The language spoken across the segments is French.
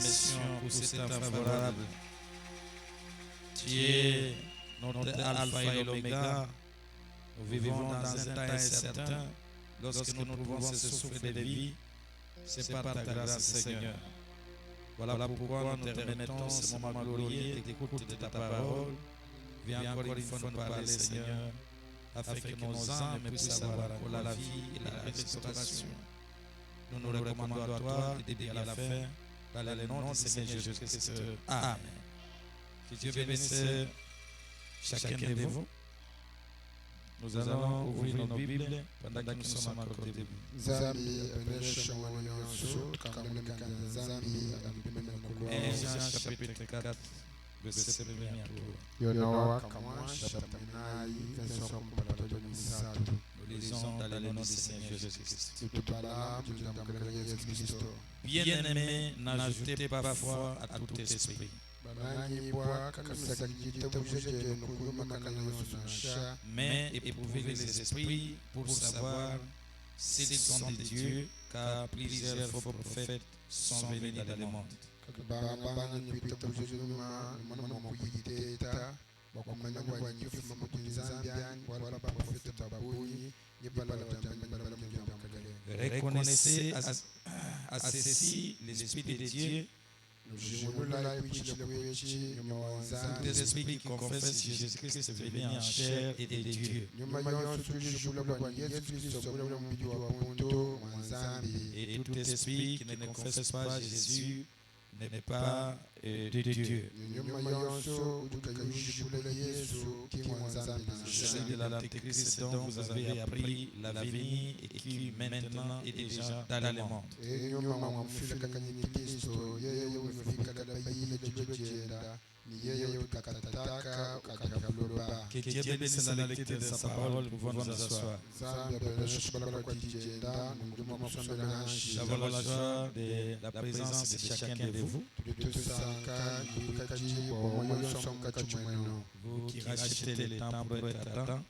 remercions pour ce temps favorable. Tu es notre alpha et l'oméga. Nous vivons dans un temps incertain. Lorsque nous trouvons ce souffle de vie, c'est par ta grâce, Seigneur. Voilà pourquoi nous te remettons ce moment glorieux d'écoute de ta parole. Viens encore une fois nous parler, Seigneur, afin que nos âmes puissent avoir encore la vie et la restauration. Nous nous recommandons à toi du début à la fin, dans le nom de Seigneur Jésus-Christ. Amen. Que Dieu bénisse chacun de vous. Nous allons ouvrir nos Bibles pendant que nous sommes encore debout. Jean chapitre 4, verset 1 à 3. Nous lisons dans le nom du Seigneur Jésus-Christ. Bien-aimés, n'ajoutez pas foi à tout esprit, mais éprouvez les esprits pour savoir s'ils sont de Dieu, car plusieurs faux prophètes sont venus dans le monde. Reconnaissez à ceci l'Esprit de Dieu. Tout esprit qui confesse Jésus-Christ est venu en chair et de Dieu. Et tout esprit qui ne confesse pas Jésus n'est pas de Dieu. C'est de l'Antéchrist dont vous avez appris l'avenir et qui maintenant est déjà dans le monde. Que Dieu bénisse la lecture de sa parole. Nous pouvons nous asseoir. Nous avons la joie de la présence de chacun de vous. Vous qui rachetez le temps pour être à temps.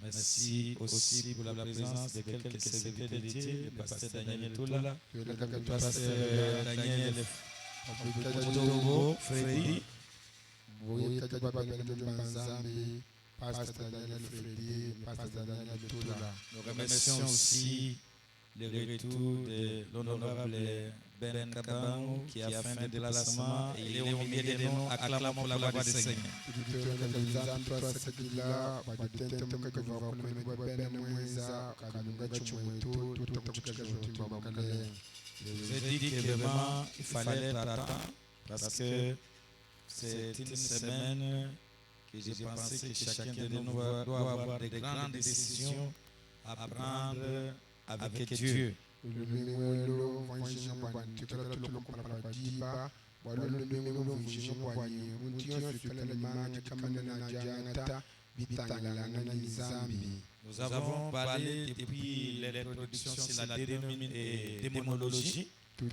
Merci aussi pour la présence de quelques serviteurs de Dieu, le pasteur Daniel Toula, le pasteur Daniel Motobo, Freddy, Nous remercions aussi le retour de l'honorable Ben Kabang qui a fait un déplacement et il est au milieu de nous. Acclamons pour la voix du Seigneur. Je vous ai dit que vraiment il fallait être à temps parce que c'est une semaine que j'ai pensé que chacun de nous doit avoir de grandes décisions à prendre avec Dieu. Nous avons parlé depuis l'introduction sur la démonologie. Nous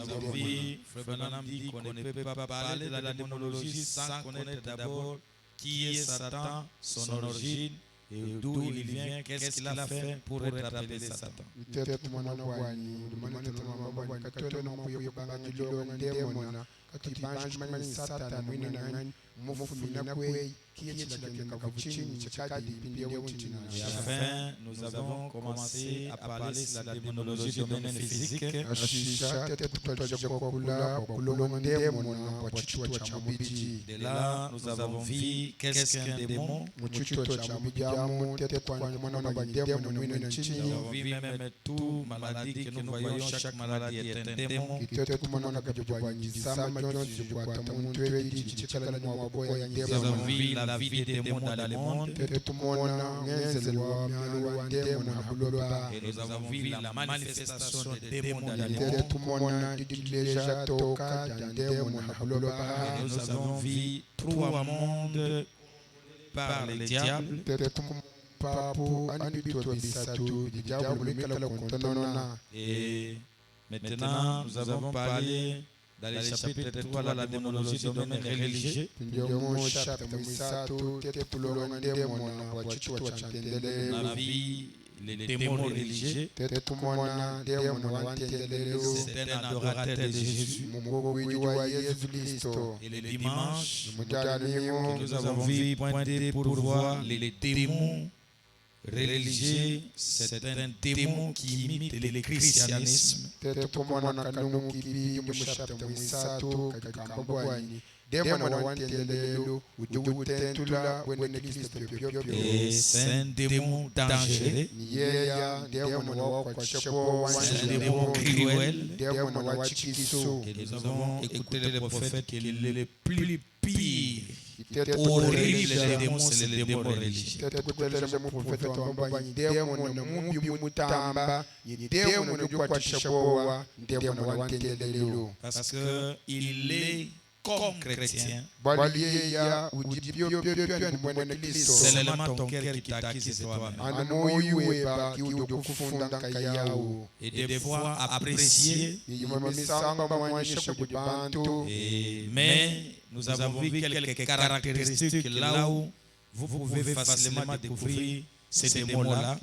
avons vu, Frère Branham dit qu'on ne peut pas parler de la démonologie sans connaître d'abord qui est Satan, son origine, et d'où il vient, qu'est-ce qu'il a fait pour être appelé Satan. Et enfin, nous avons commencé à parler de la démonologie du domaine physique. De là, nous avons vu qu'est-ce qu'un démon. Nous avons vu même toute maladie que nous voyons, chaque maladie est un démon. Nous avons vu la vie des démons dans le monde. Et nous avons vu la manifestation des démons dans le monde. Et nous avons vu trois mondes par le diable. Et maintenant, nous avons parlé dans le chapitre 3, la démonologie du domaine religieux. La vie, les démons religieux. C'est un adorateur de Jésus. Et le dimanche, que nous avons vu pointer pour voir les démons religieux, c'est un démon qui imite le christianisme. Et c'est un démon dangereux, c'est un démon cruel. Et nous avons écouté le prophète qui est le plus pire, horrible des démons, c'est le démon religieux. Parce qu'il est comme chrétien. C'est l'élément ton cœur qui t'acquise, c'est toi-même. Et des fois apprécier. Mais nous avons vu quelques caractéristiques là où vous pouvez facilement découvrir ces démons-là.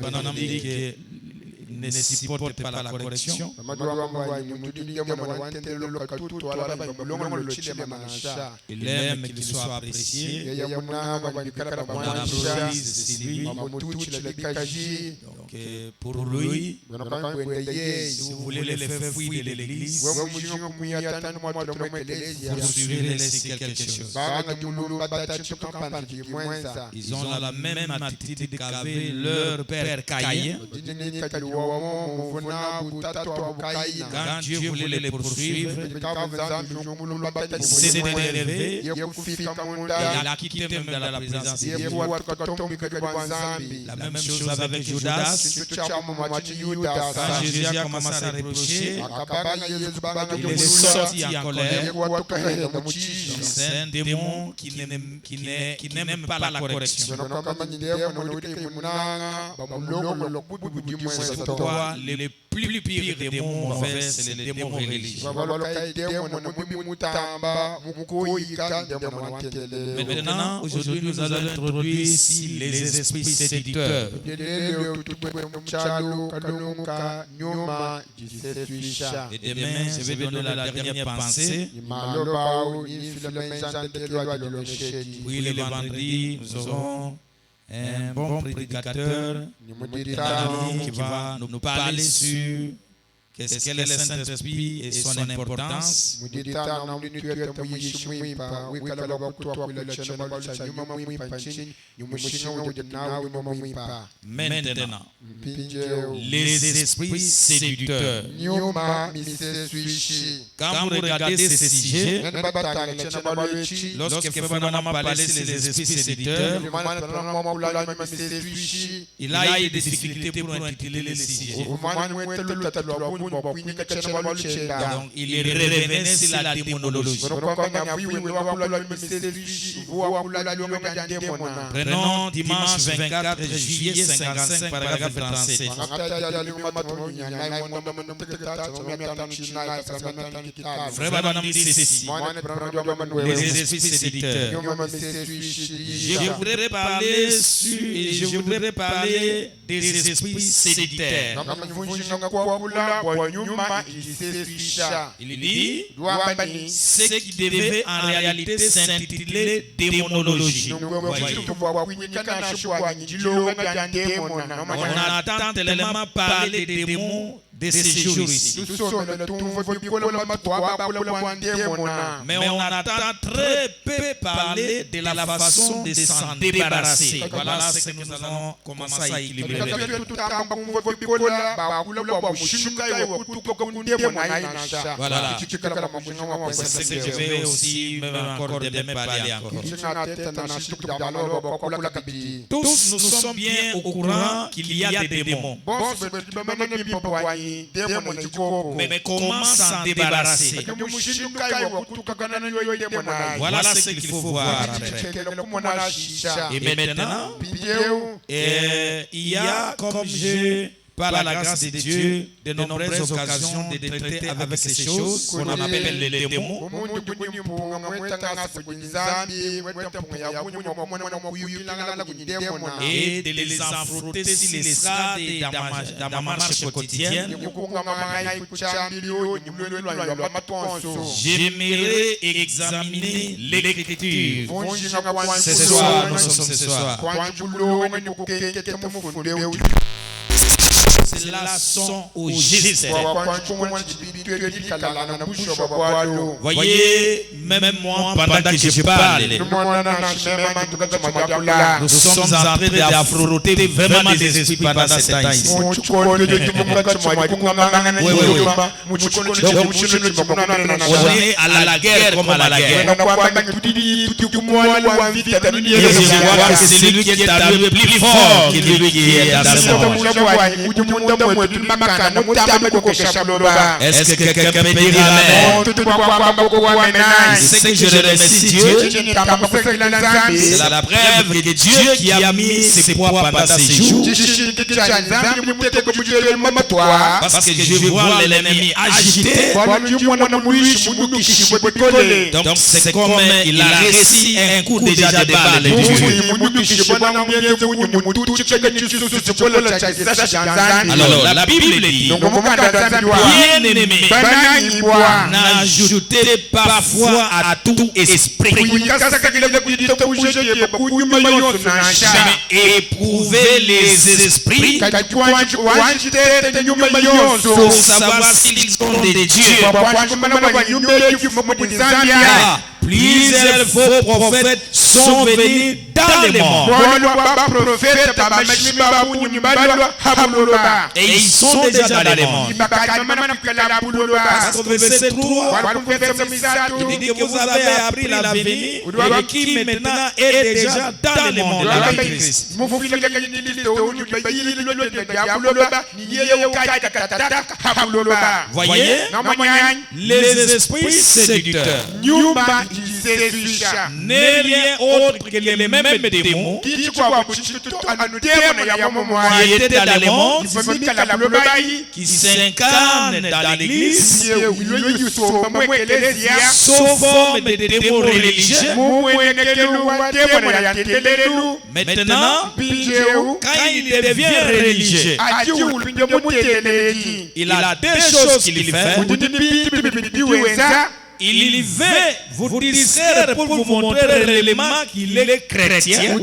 Pendant dit que ne supporte pas la correction. Il aime qu'il soit apprécié. On applaudisse lui. Donc pour lui, si vous voulez les faire fuir de l'église, poursuivez-les si quelque chose. Ils ont la même attitude qu'avait leur père Caïn. Quand Dieu voulait les poursuivre, c'est d'énerver. Il a quitté même dans la présence de Dieu. La même chose avec Judas. Quand Jésus a commencé à reprocher, il est sorti en colère. C'est un démon qui n'aime pas la correction. C'est pourquoi les plus pires démons mauvais, c'est les démons religieux. Maintenant, aujourd'hui, nous allons introduire ici les esprits séducteurs. Et demain, je vais donner la dernière pensée. Oui, le vendredi, nous aurons un bon prédicateur, qui va nous parler sur qu'est-ce qu'est le Saint-Esprit et son importance. Maintenant, les esprits séducteurs. Quand vous regardez ces sujets, lorsque Fernand m'a parlé sur les esprits séducteurs, il a eu des difficultés pour intituler les sujets. Donc, il revenait sur la démonologie. Prenons dimanche 24 juillet 55, paragraphe 37. Frère Madame dit ceci. Les esprits séducteurs. Je voudrais parler des esprits séducteurs. Il dit ce qui devait en réalité s'intituler démonologie. On entend tellement parler des démons de ces jours ici. Mais on entend très peu parler de la façon de s'en débarrasser. Voilà ce que nous allons commencer à équilibrer. Voilà. C'est ce que je vais aussi même encore demain parler encore. Tous nous sommes bien au courant qu'il y a des démons. Mais comment s'en débarrasser? Voilà ce qu'il faut voir après. Et maintenant, il y a, comme je, par la grâce de Dieu, de nombreuses occasions de traiter avec ces choses qu'on appelle les démons. Et de les affronter s'ils les stades dans ma marche quotidienne. J'aimerais examiner l'écriture. Ce soir, nous sommes ce soir. Cela sont au juste. Voyez, même moi, pendant que je parle, nous sommes en train d'affronter vraiment des esprits pendant ce temps ici. On est à la guerre comme à la guerre. Et je vois que c'est lui qui est arrivé le plus fort que lui qui est dans ce monde. Est-ce que quelqu'un peut dire amen? C'est que je remercie Dieu. C'est la preuve que Dieu qui a mis ses poids pendant ces jours. Parce que je vois l'ennemi agité. Donc c'est comme il a réussi un coup déjà de balle de Dieu. Alors la Bible dit, bien aimé, n'ajoutez pas foi à tout esprit, mais éprouvez les esprits pour savoir s'ils sont des dieux. Plusieurs faux prophètes sont venus dans le monde. Et ils sont déjà dans le monde. Parce que verset 3, il dit que vous avez appris l'avenir et qui maintenant est déjà dans le monde, la vie de Christ. Voyez, les esprits séducteurs n'est rien autre que les mêmes démons qui étaient dans le monde, qui s'incarnent dans l'église sous forme de démons religieux. Maintenant, quand il devient religieux, il a deux choses qu'il fait. Il veut vous distraire pour vous montrer réellement qu'il est chrétien.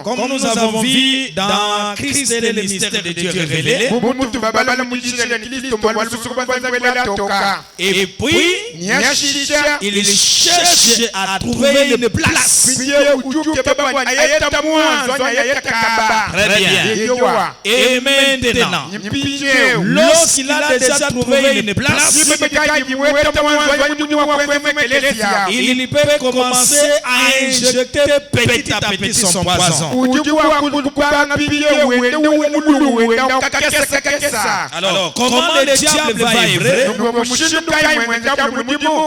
Comme nous avons vu dans Christ et le mystère de Dieu révélé. Et puis, il cherche à trouver une place. Très bien. Et maintenant, lorsqu'il a déjà trouvé une place, il peut commencer à injecter petit à petit son poison. Alors, comment le diable va œuvrer?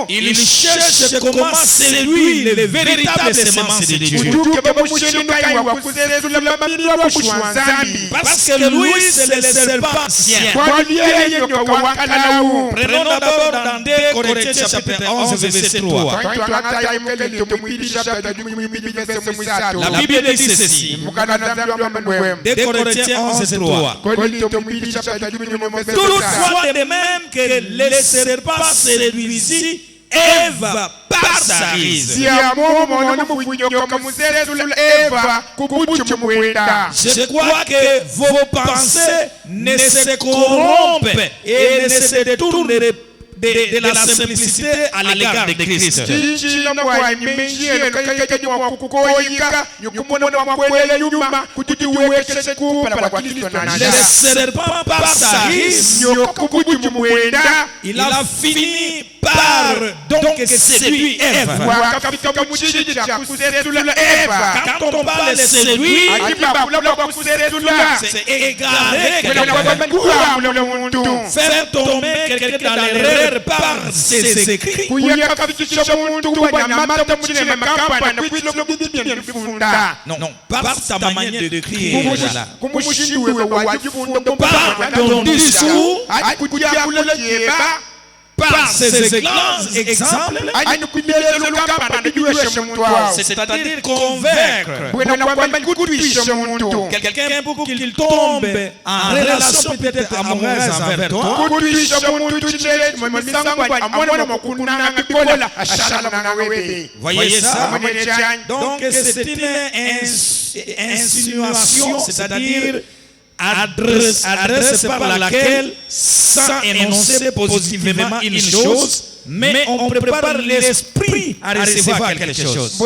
Il cherche comment séduire les véritables semences de Dieu. Parce que lui, c'est le serpent ancien. Prenons d'abord dans 2 Corinthiens chapitre 11 verset 3. La Bible dit ceci. 2 Corinthiens 11 verset 3. Toutefois de même que le serpent séduisit Ève par sa ruse. Je crois que vos pensées ne se corrompent et ne se détournent de la simplicité à l'égard de Christ. Le serpent par sa ruse, il a fini par donc séduit Ève. Quand on parle de séduit, c'est égarer quelqu'un, faire tomber quelqu'un dans l'erreur par ses écrits. Non, par sa manière de décrire, par ton discours, par ses exemples, c'est-à-dire convaincre quelqu'un pour qu'il tombe en relation peut-être amoureuse envers toi. Voyez ça? Donc c'est une insinuation, c'est-à-dire adresse par laquelle, sans énoncer positivement une chose, mais on prépare l'esprit à recevoir quelque chose.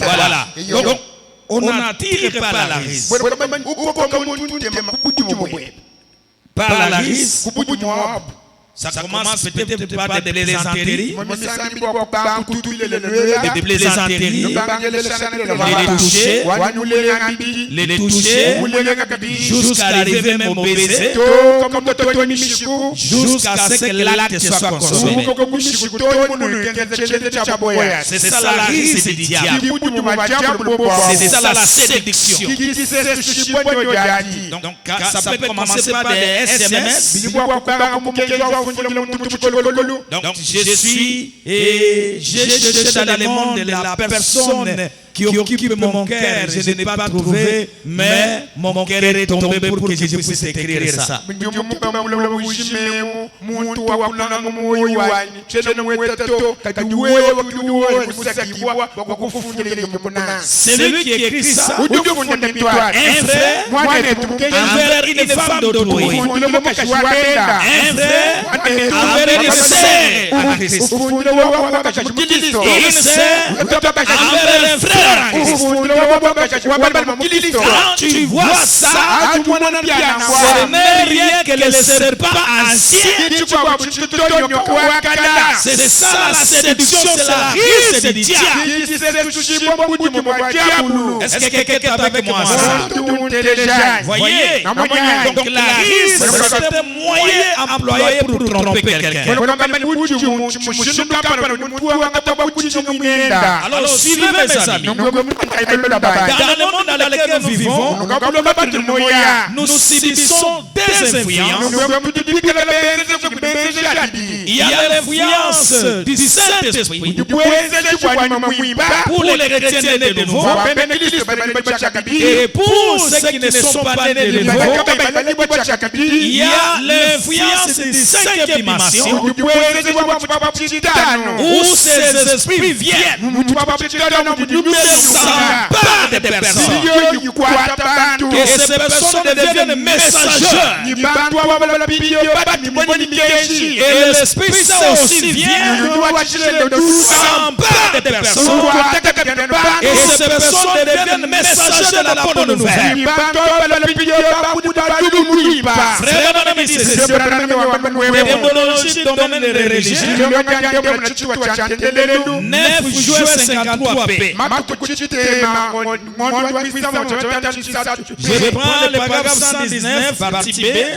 Voilà. Donc, on attire par la ruse. Par la ruse. Ça commence peut-être par des plaisanteries, les toucher, jusqu'à arriver même au baiser, jusqu'à ce que l'acte soit consommé. C'est ça la ruse du diable. C'est ça la séduction. Donc ça peut commencer par des SMS. Donc je suis et j'ai cherché dans le monde la personne qui occupe mon cœur. Je n'ai pas trouvé, mais mon cœur est tombé pour que je puisse écrire ça. Celui qui écrit ça, un frère envers une femme d'autrui, un frère envers une sœur en Christ, une sœur envers un frère. Quand tu vois ça, ce n'est rien que le serpent ancien. C'est ça la séduction, c'est la ruse du diable. Est-ce que quelqu'un est avec moi ça? Voyez, donc la ruse, c'est un moyen employé pour tromper quelqu'un. Alors suivez mes amis. Dans le monde dans lequel nous vivons, nous subissons des influences. Il y a l'influence du Saint-Esprit pour les chrétiens nés de nouveau et pour ceux qui ne sont pas nés de nouveau. Il y a l'influence du cinquième dimension où ces esprits viennent s'emparent des personnes et ces personnes deviennent messageurs. Et l'Esprit Saint aussi vient s'empare des personnes et ces personnes deviennent messagers de la bonne nouvelle. Frère, dans le démonologie domaine des religions, 9 juin 53 p. Je prends le paragraphe 119, partie B, et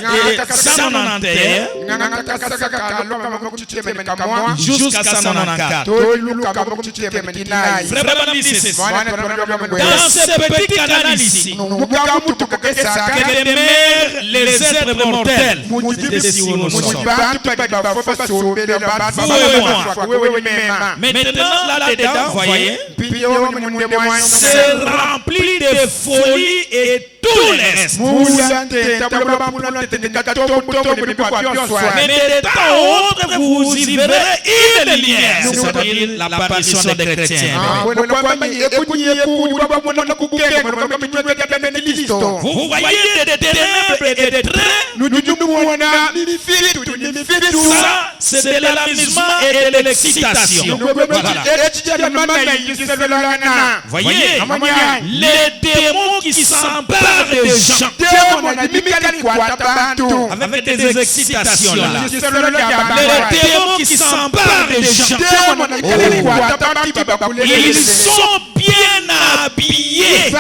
191 jusqu'à 194. Frère Branham dit ceci. Dans ce petit canal ici, que demeurent les êtres mortels. Maintenant, là-dedans, voyez, c'est rempli de folie et tout le reste. Mais de temps en autre, vous y verrez une lumière, c'est-à-dire l'apparition des chrétiens. Vous voyez des ténèbres et des traits Ça, c'est de l'amusement et de l'excitation. Voyez, les démons qui s'emparent des gens avec des excitations là. Les démons qui s'emparent des gens, ils sont bien habillés.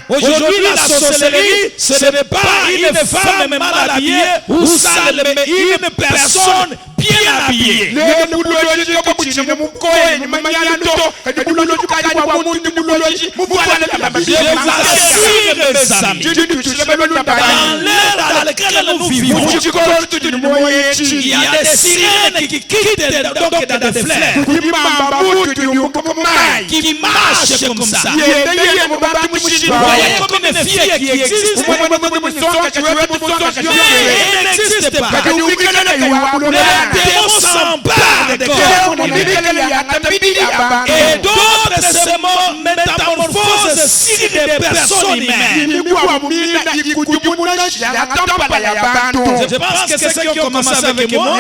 Aujourd'hui, la sorcellerie, ce n'est pas une femme mal habillée ou sale, mais une personne bien habillée. Dans l'ère dans laquelle nous vivons, il y a des sirènes qui quittent donc dans des fleurs, qui marchent comme ça. Vous voyez comme une fille qui existe, elle n'existe pas. Les démons s'emparent de corps. Et d'autres se métamorphosent sur des personnes humaines. Je pense que ceux qui ont commencé avec moi,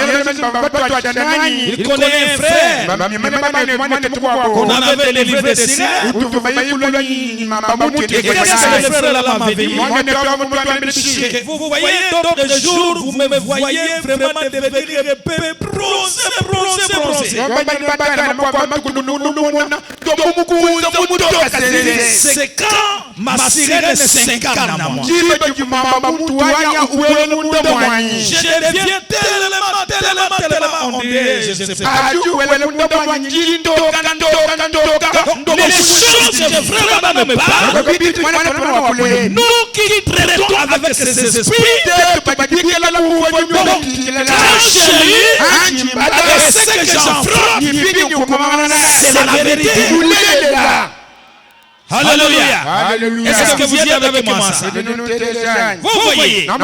ils connaissent un frère qu'on avait livré des sirènes. Et qu'est-ce que le frère là m'a dit? Vous voyez, d'autres jours, vous me voyez vraiment devenir bronzé. C'est quand ma sirène s'incarne à moi. Je deviens tellement, on dirait, je ne sais pas. Les choses que vraiment me parlent, nous qui traitons avec ces esprits, quand je lis, et ce que j'en frotte, c'est la vérité. Alléluia. Est-ce que vous y êtes avec moi ça? Vous voyez, oh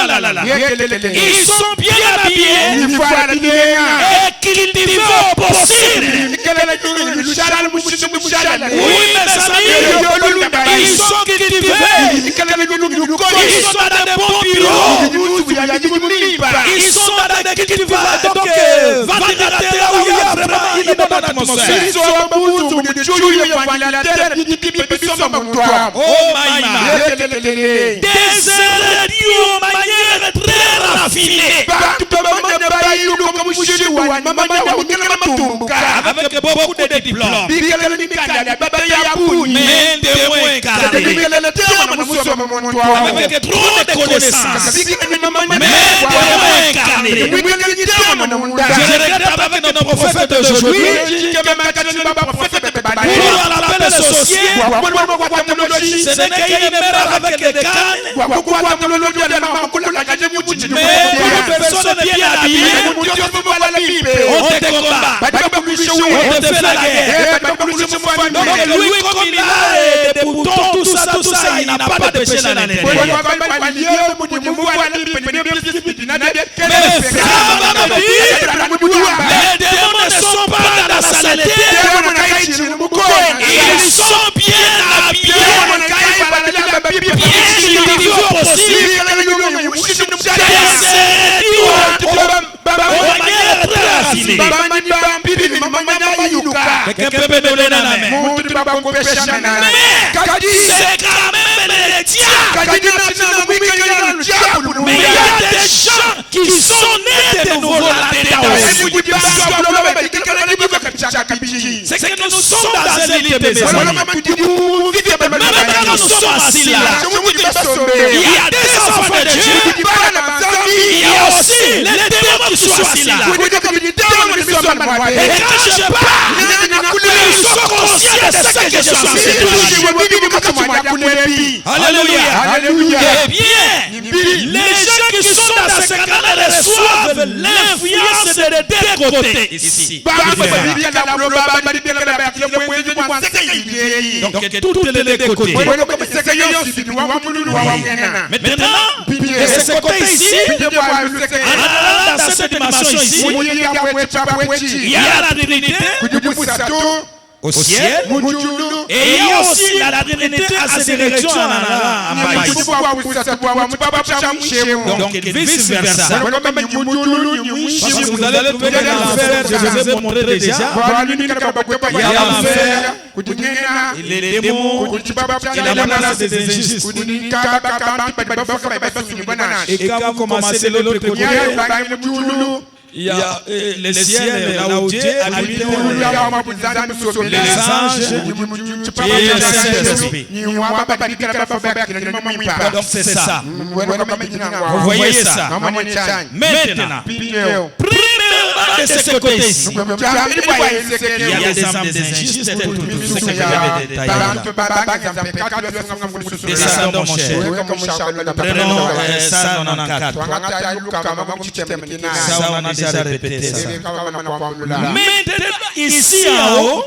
là là. Ils sont bien habillés et cultivés au possible. Oui, mes amis, ils sont cultivés. Ils sont dans des bons bureaux. Ils sont dans des cultivars, donc ventilateurs où il y a vraiment une bonne atmosphère. Oh my God. Des radios aux manières très raffinées. Avec beaucoup de diplômes. Mais un démon incarné. Avec trop de connaissances. Mais un démon incarné. Je regrette avec notre prophète d'aujourd'hui. Pour l'appel associé, ce n'est qu'une mère avec des cannes. Mais pour une personne bien habillée, on te combat, on te fait la guerre. Donc lui, comme il a des boutons, tout ça, il n'a pas de péché dans l'intérieur. Mais frère, les démons ne sont pas dans la saleté. Ils sont bien habillés, bien cultivés au possible, aux manières très raffinées. Quelqu'un peut me donner la main. Mais c'est quand même les diables. Mais il y a des gens qui sont nés de nouveau là-dedans. C'est que nous sommes dans un lit, mes amis. Même quand nous sommes assis là, il y a des enfants de Dieu. Il y a aussi les démons qui sont assis là. Et quand je parle, ils sont conscients de ce que je suis en train de dire. Alléluia. Eh bien, les gens qui sont dans ce canal reçoivent l'influence des deux côtés ici. Donc toutes les deux côtés. Maintenant, de ce côté ici, en allant dans cette dimension ici, il y a la Trinité, au ciel. Et il y a aussi la Trinité à ses directions. Donc vice versa. Parce que vous allez trouver que l'enfer, je vous ai montré déjà, il y a l'enfer, les démons, et la menace des injustes. Et quand vous commencez de l'autre côté, il y a les ciels, là où Dieu habite, les anges et le Saint-Esprit. Donc c'est ça. Vous voyez ça. Maintenant, premièrement de ce côté-ci, il y a des âmes des injustes, c'était tout ce que j'avais détaillé là. Descendons mon cher. Prenons ça en 4. Ça on a déjà répété ça. Maintenant, ici en haut,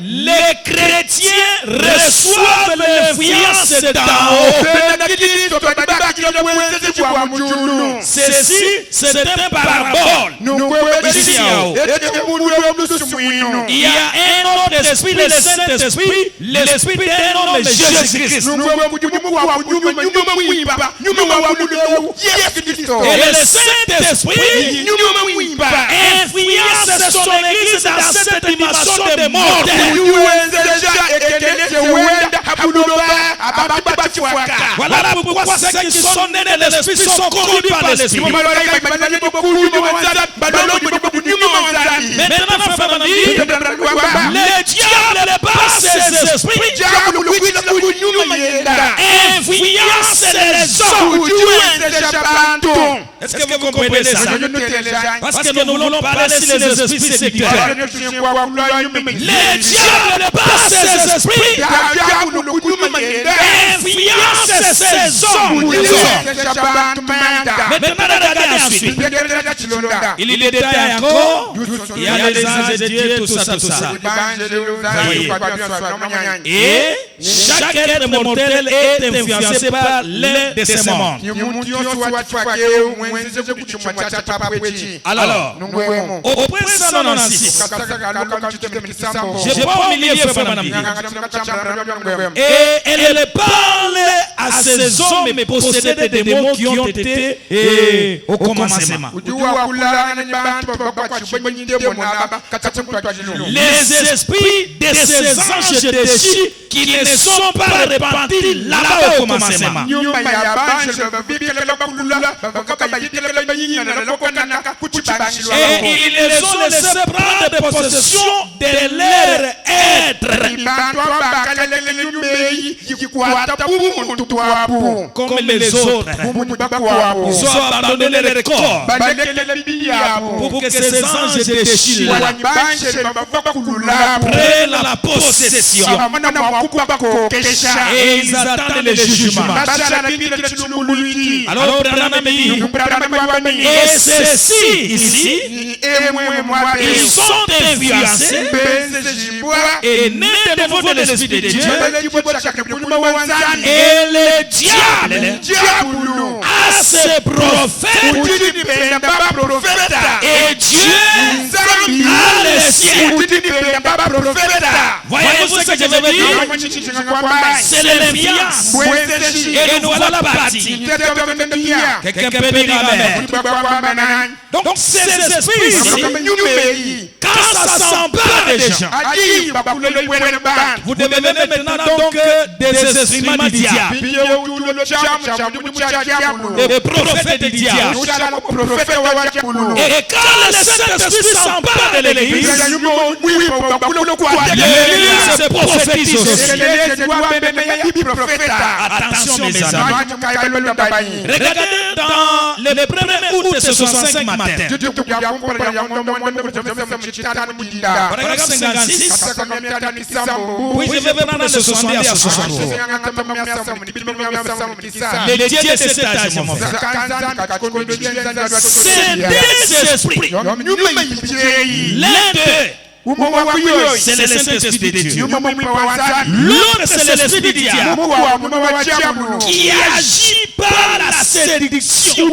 les chrétiens reçoivent l'influence d'en haut. Ceci, c'est un parabole. Ici en haut. Il y a un autre esprit, le Saint-Esprit, l'esprit d'un homme, Jésus-Christ. Et le Saint-Esprit influence son église dans cette dimension de mort. Voilà pourquoi ceux qui sont nés de l'esprit sont conduits par l'esprit. Maintenant, frère Nandi, le diable n'est pas ses esprits. Influence les hommes. Est-ce que vous comprenez ça? Parce que nous voulons parler sur les esprits séducteurs. Le diable n'est pas ses esprits. Influence ces hommes. Maintenant, regardez ensuite. Il y a des détails encore. Il y a les anges de Dieu, tout ça. Et chaque être mortel est influencé par l'un de ces mondes. Alors, au point 196, je prends au milieu, frère Manamdi, et elle parle à ces hommes possédés des démons qui ont été au commencement. Les esprits de ces anges déchus qui ne sont pas repentis là-bas au commencement. Et ils les ont laissés prendre possession de leur être. Comme les autres. Ils ont abandonné leur corps pour que ces anges déchus prennent la possession. Et ils attendent le jugement. Alors, et ceci ici, ils sont influencés et nés de nouveau de l'Esprit de Dieu. Et le diable a ses prophètes et Dieu a le ciel. Voyez-vous ce que je veux dire? C'est l'influence. Et nous voilà partis. Quelqu'un peut dire amen. Donc ces esprits ici, quand ça s'empare des gens, vous devez maintenant donc des esprits du diable, des prophètes du diable. Et quand le Saint-Esprit s'empare de l'église, l'église se prophétise aussi. Attention mes amis. Regardez dans le 1er août de 65 matin. Paragraphe 56. Puis je vais prendre de 70 à 63. Les dieux de cet âge, mon frère. C'est des esprits. L'un d'eux, c'est le Saint-Esprit de Dieu. L'autre, c'est l'esprit du diable qui agit par la séduction.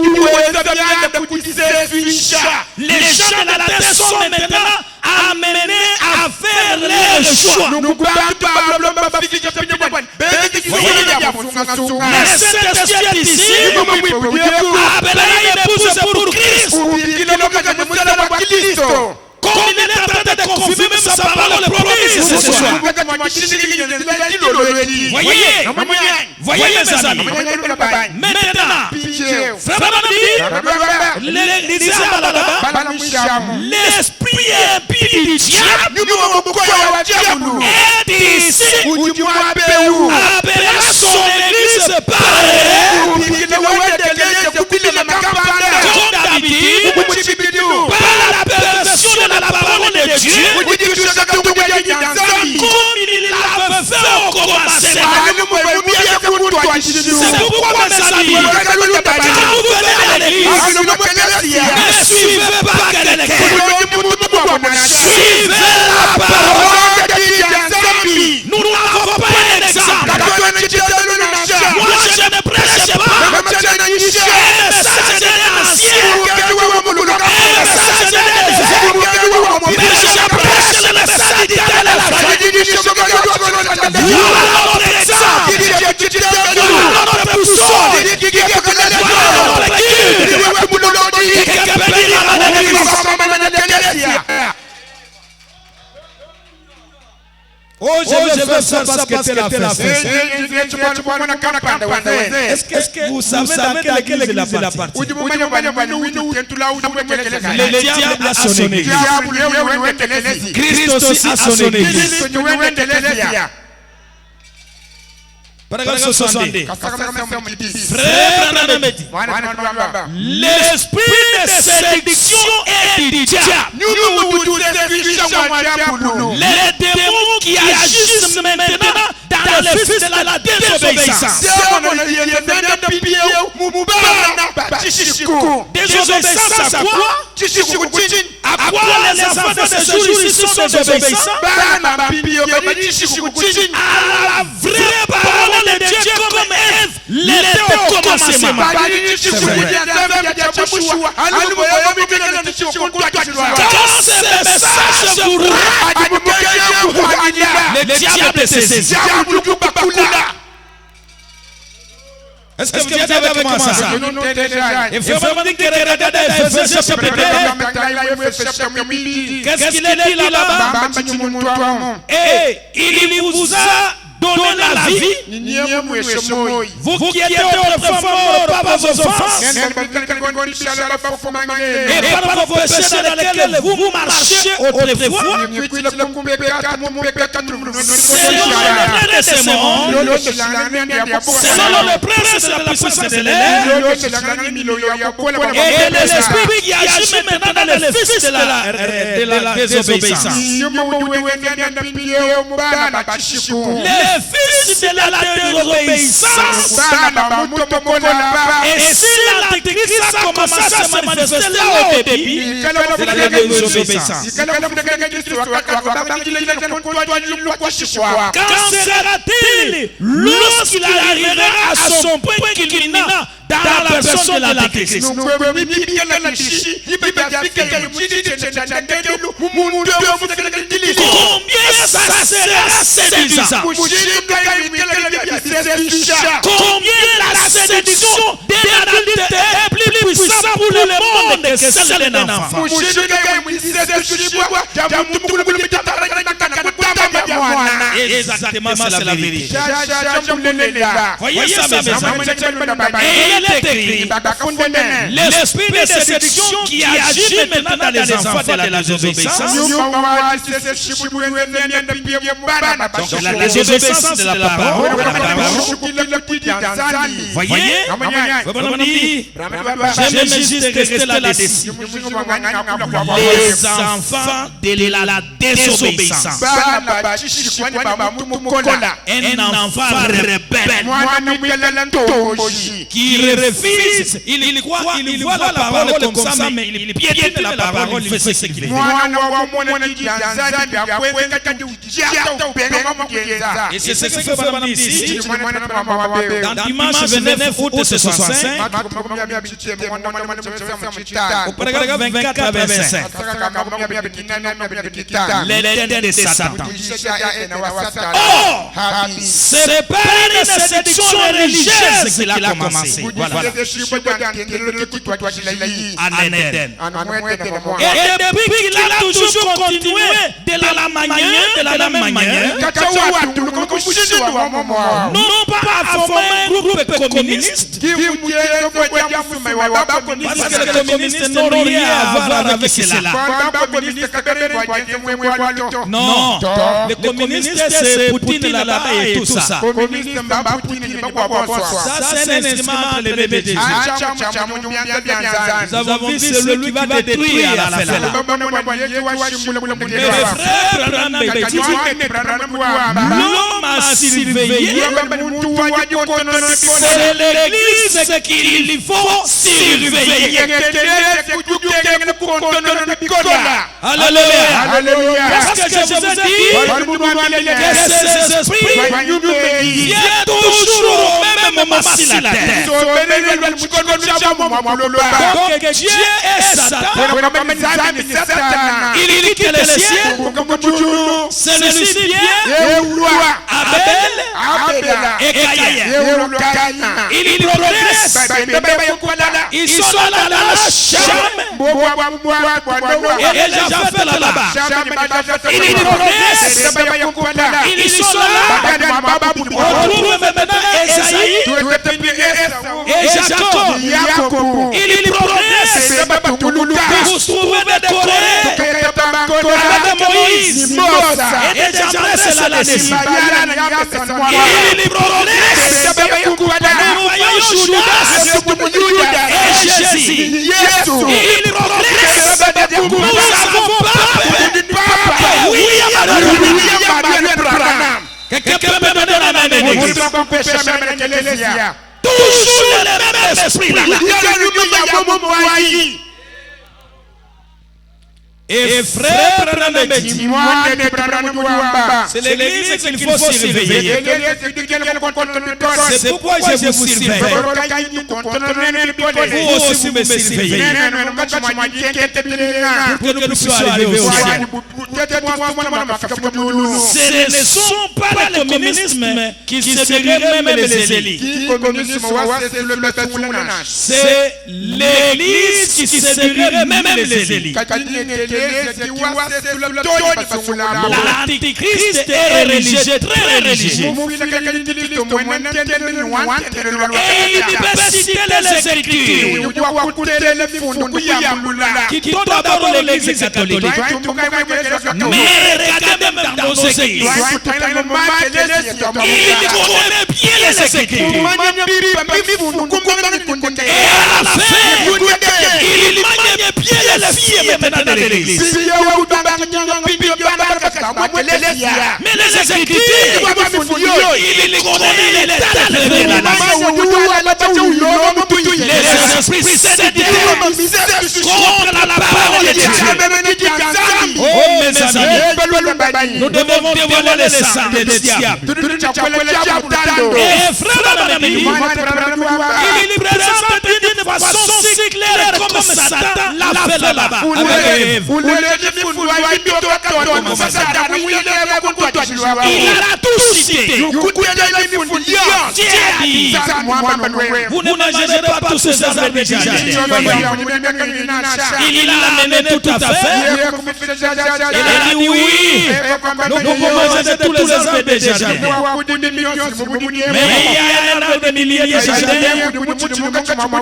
Les gens de la terre sont maintenant amenés à le choix. Le Saint-Esprit est ici. Appelez une épouse pour Christ. Comme il est en train de confirmer même sa parole promise ce soir. Voyez mes amis. Maintenant, l'esprit impie du diable est ici. Appellera son église par comme d'habitude, par la perversion de la parole de Dieu, comme il l'avait fait au commencement. C'est pourquoi mes amis, quand vous venez à l'église, ne suivez pas quelqu'un, suivez la parole de Dieu. Nous n'avons pas un exemple. Moi je ne prêche pas un message d'un ancien, un message d'un mais je prêche le message d'éternel. Voilà notre exemple. Voilà notre boussole. Voilà notre guide. Et que bénir à l'église. Oh, je vais faire ça parce que tel a fait ça. Est-ce que vous savez dans quelle église il a parti? Le diable a son église. Christ aussi a son église. Paragraphe 70. Frère Branham dit, l'esprit de séduction est du diable. Les démons qui agissent maintenant dans le fils de la désobéissance. Désobéissance à quoi? À quoi les enfants de ce jour-ci sont désobéissants? À la vraie parole de Dieu comme Ève l'était au commencement. Quand ce message vous le diable est saisi. Est-ce que vous êtes avec moi ça? Il faut vraiment dire que regardez Ephésiens chapitre 2. Qu'est-ce qu'il est dit là-bas? Et il vous a donné la vie. Vous qui étiez autrefois morts par vos offenses et par vos péchés dans lesquels vous marchiez autrefois, selon le de ce monde, selon le prince de la puissance de l'air, et de l'esprit qui agit maintenant dans le fils de la désobéissance. Le fils de la désobéissance. Et si l'antéchrist a commencé à se manifester là au début, c'est la désobéissance. Quand sera-t-il lorsqu'il arrivera à son point culminant dans la personne de l'antéchrist? Combien ça sera séduisant? Combien la séduction d'un adulte est plus puissante pour le monde que celle d'un enfant? Exactement, c'est la vérité. Voyez ça, mes amis. Et il est écrit, l'esprit de séduction qui agit maintenant dans les enfants de la désobéissance. Donc la désobéissance de la parole. Voyez, j'aime juste rester là-dessus. Les enfants de la désobéissance. enfant rebelle qui refuse, il voit la parole comme ça, mais il piétine la parole, il fait ce qu'il veut. Et c'est ce que fait Madame ici, dans dimanche 29 août 65, au paragraphe 24 à 25, l'éternel de Satan. Oh, c'est pas une séduction religieuse qu'il a commencé. Voilà. En Éden. Et depuis qu'il a toujours continué de la même manière, non pas à former un groupe communiste, parce que les communistes n'ont rien à voir avec cela. Non, les communistes c'est Poutine là-bas et tout ça. Ça c'est un instrument entre les bébés de Jésus. Nous avons vu celui qui va détruire à la fin là. Mais frère, l'homme a surveillé. C'est l'église qu'il faut surveiller. Alléluia. Parce que je vous ai dit que ces esprits viennent toujours au même moment sur la terre. Donc Dieu est Satan. Il dit que le ciel, celui-ci vient, Abel et Caïn. Il progresse. Ils sont là dans la chambre. Et les gens fait là-bas. Il progresse. Ils sont là. On trouve maintenant Esaïe et Jacob. Il progresse. Vous trouvez des Corées avec Moïse et des gens c'est là-dessus. Il progresse. Nous voyons Judas et Jésus. Il progresse. Nous n'avons pas William Branham. Quelqu'un peut me donner la main de l'église. Toujours le même esprit là. Et frère, c'est l'église qu'il faut surveiller. C'est pourquoi je vous surveille. Vous aussi me surveillez. Pour que nous puissions arriver au ciel. Ce ne sont pas les communismes qui séduiraient même les élites. C'est l'église qui séduirait même les élites. L'antichrist est religieux, très religieux. Et il devait citer les Écritures qui sont d'abord l'église catholique. Mais regardez même dans nos églises. Il connaît bien les Écritures. Et à la fin, il manie bien les filles maintenant de l'église. Mais les Écritures, il connaît l'état de les esprits sédentaires contre la parole de Dieu. Oh mes amis, nous devons dévoiler les sang des diables. Et frère, il présente d'une façon si claire comme Satan l'a fait là-bas avec Ève. Il a tout cité. Dieu a dit, vous ne mangerez pas tous ces arbres du jardin. Il l'a amené tout à fait. Il a dit oui, nous pouvons manger de tous les arbres du jardin. Mais il y a un arbre de milliers de jardins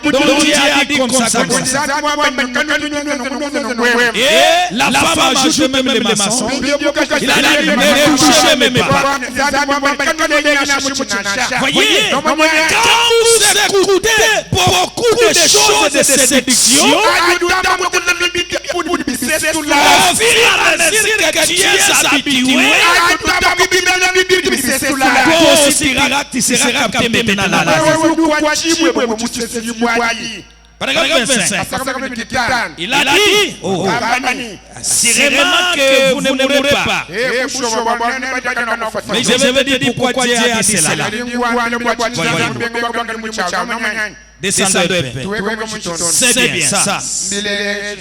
dont Dieu a dit comme ça. Et la femme ajoute même les mensonges. Il a dit, ne touchez même pas. Voyez, quand vous écoutez beaucoup de choses de séduction, au fur et à mesure que tu es habitué, tu seras capté maintenant là. Par exemple, 25. Il a dit, sûrement que vous ne mourrez pas. Mais je vais dire pourquoi Dieu a dit cela. Descendez de paix. C'est bien ça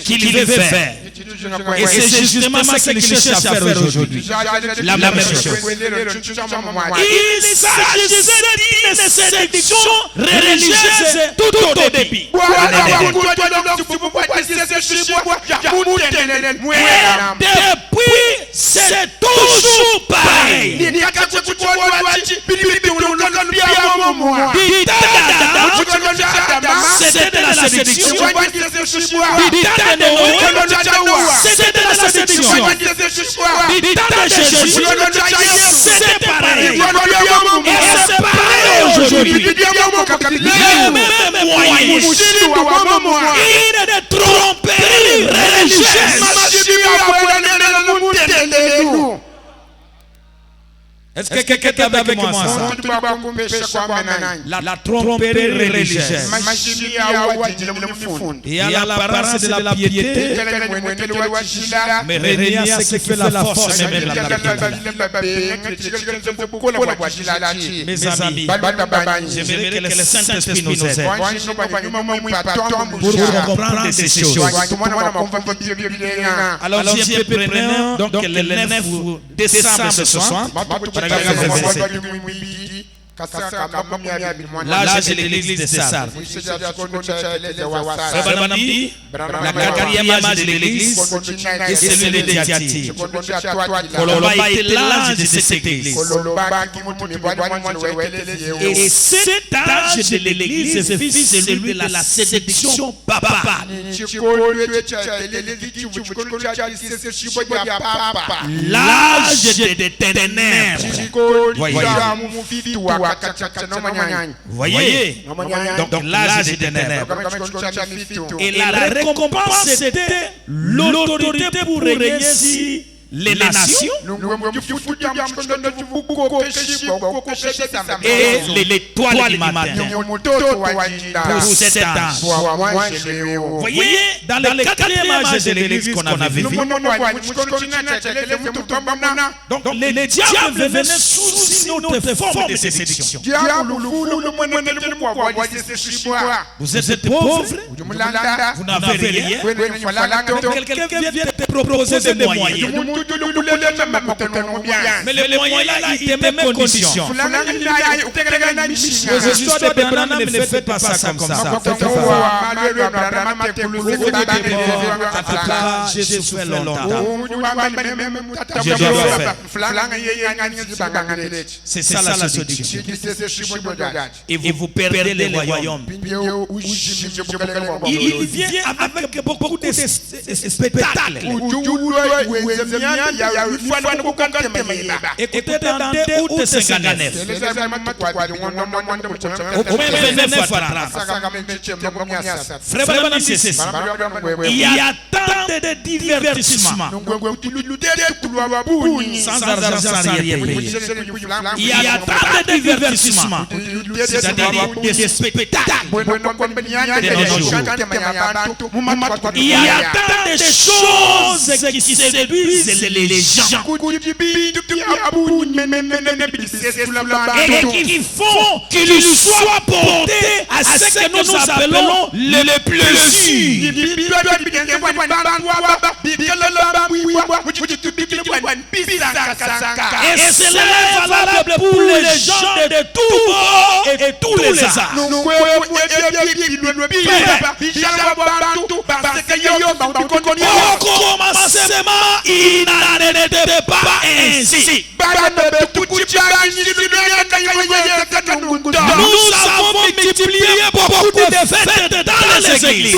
qu'il veut faire. Et c'est justement ce qu'il cherche à faire aujourd'hui. La même chose. Il s'agissait d'une séduction religieuse tout au début. Depuis, c'est toujours pareil. C'était de la séduction. C'était de la séduction. C'était pareil. Et c'est pareil aujourd'hui. Le même moyen. Il est de tromperie religieuse. Est-ce que quelqu'un est avec moi ça? La tromperie religieuse. Il y a l'apparence de la piété, mais rien ce qui fait la force même la piété. Mes amis, j'aimerais que le Saint-Esprit nous aide pour comprendre ces choses. Alors si un peu prenons donc le 9 décembre ce soir, l'âge de l'église de Sardes. La quatrième âge de l'église est celui de Thyatire. Colomba était l'âge de cette église. Et cet âge de l'église c'est celui de la séduction papa. L'âge des ténèbres. Voyez, donc l'âge des ténèbres. Et la récompense c'était l'autorité pour régner sur les nations et l'étoile du matin pour 7 ans. Voyez, dans le quatrième âge de l'église qu'on avait vu, donc les diables venaient sous une autre forme de séduction. Vous êtes pauvre, vous n'avez rien, mais quelqu'un vient te proposer des moyens. Mais le moyen là, il te met condition. Vos histoires de Branham ne faites pas ça comme ça. En tout cas, j'ai souffert longtemps. Je dois le faire. C'est ça la séduction. Et vous perdez le royaume. Il vient avec beaucoup de spectacles. Écoutez dans 2 août 59. Au même 29 fois 30. Frère Branham, c'est ceci. Il y a tant de divertissements. Sans argent, sans rien payer. Il y a tant de divertissements. C'est-à-dire des spectacles de nos jours. Il y a tant de choses qui séduisent les gens. Et qui font qu'ils soient portés à ce que nous appelons le plaisir. Et cela est valable pour les gens de tous bords et tous les âges. Au commencement, il n'en était pas ainsi. Nous avons multiplié beaucoup de fêtes dans les églises.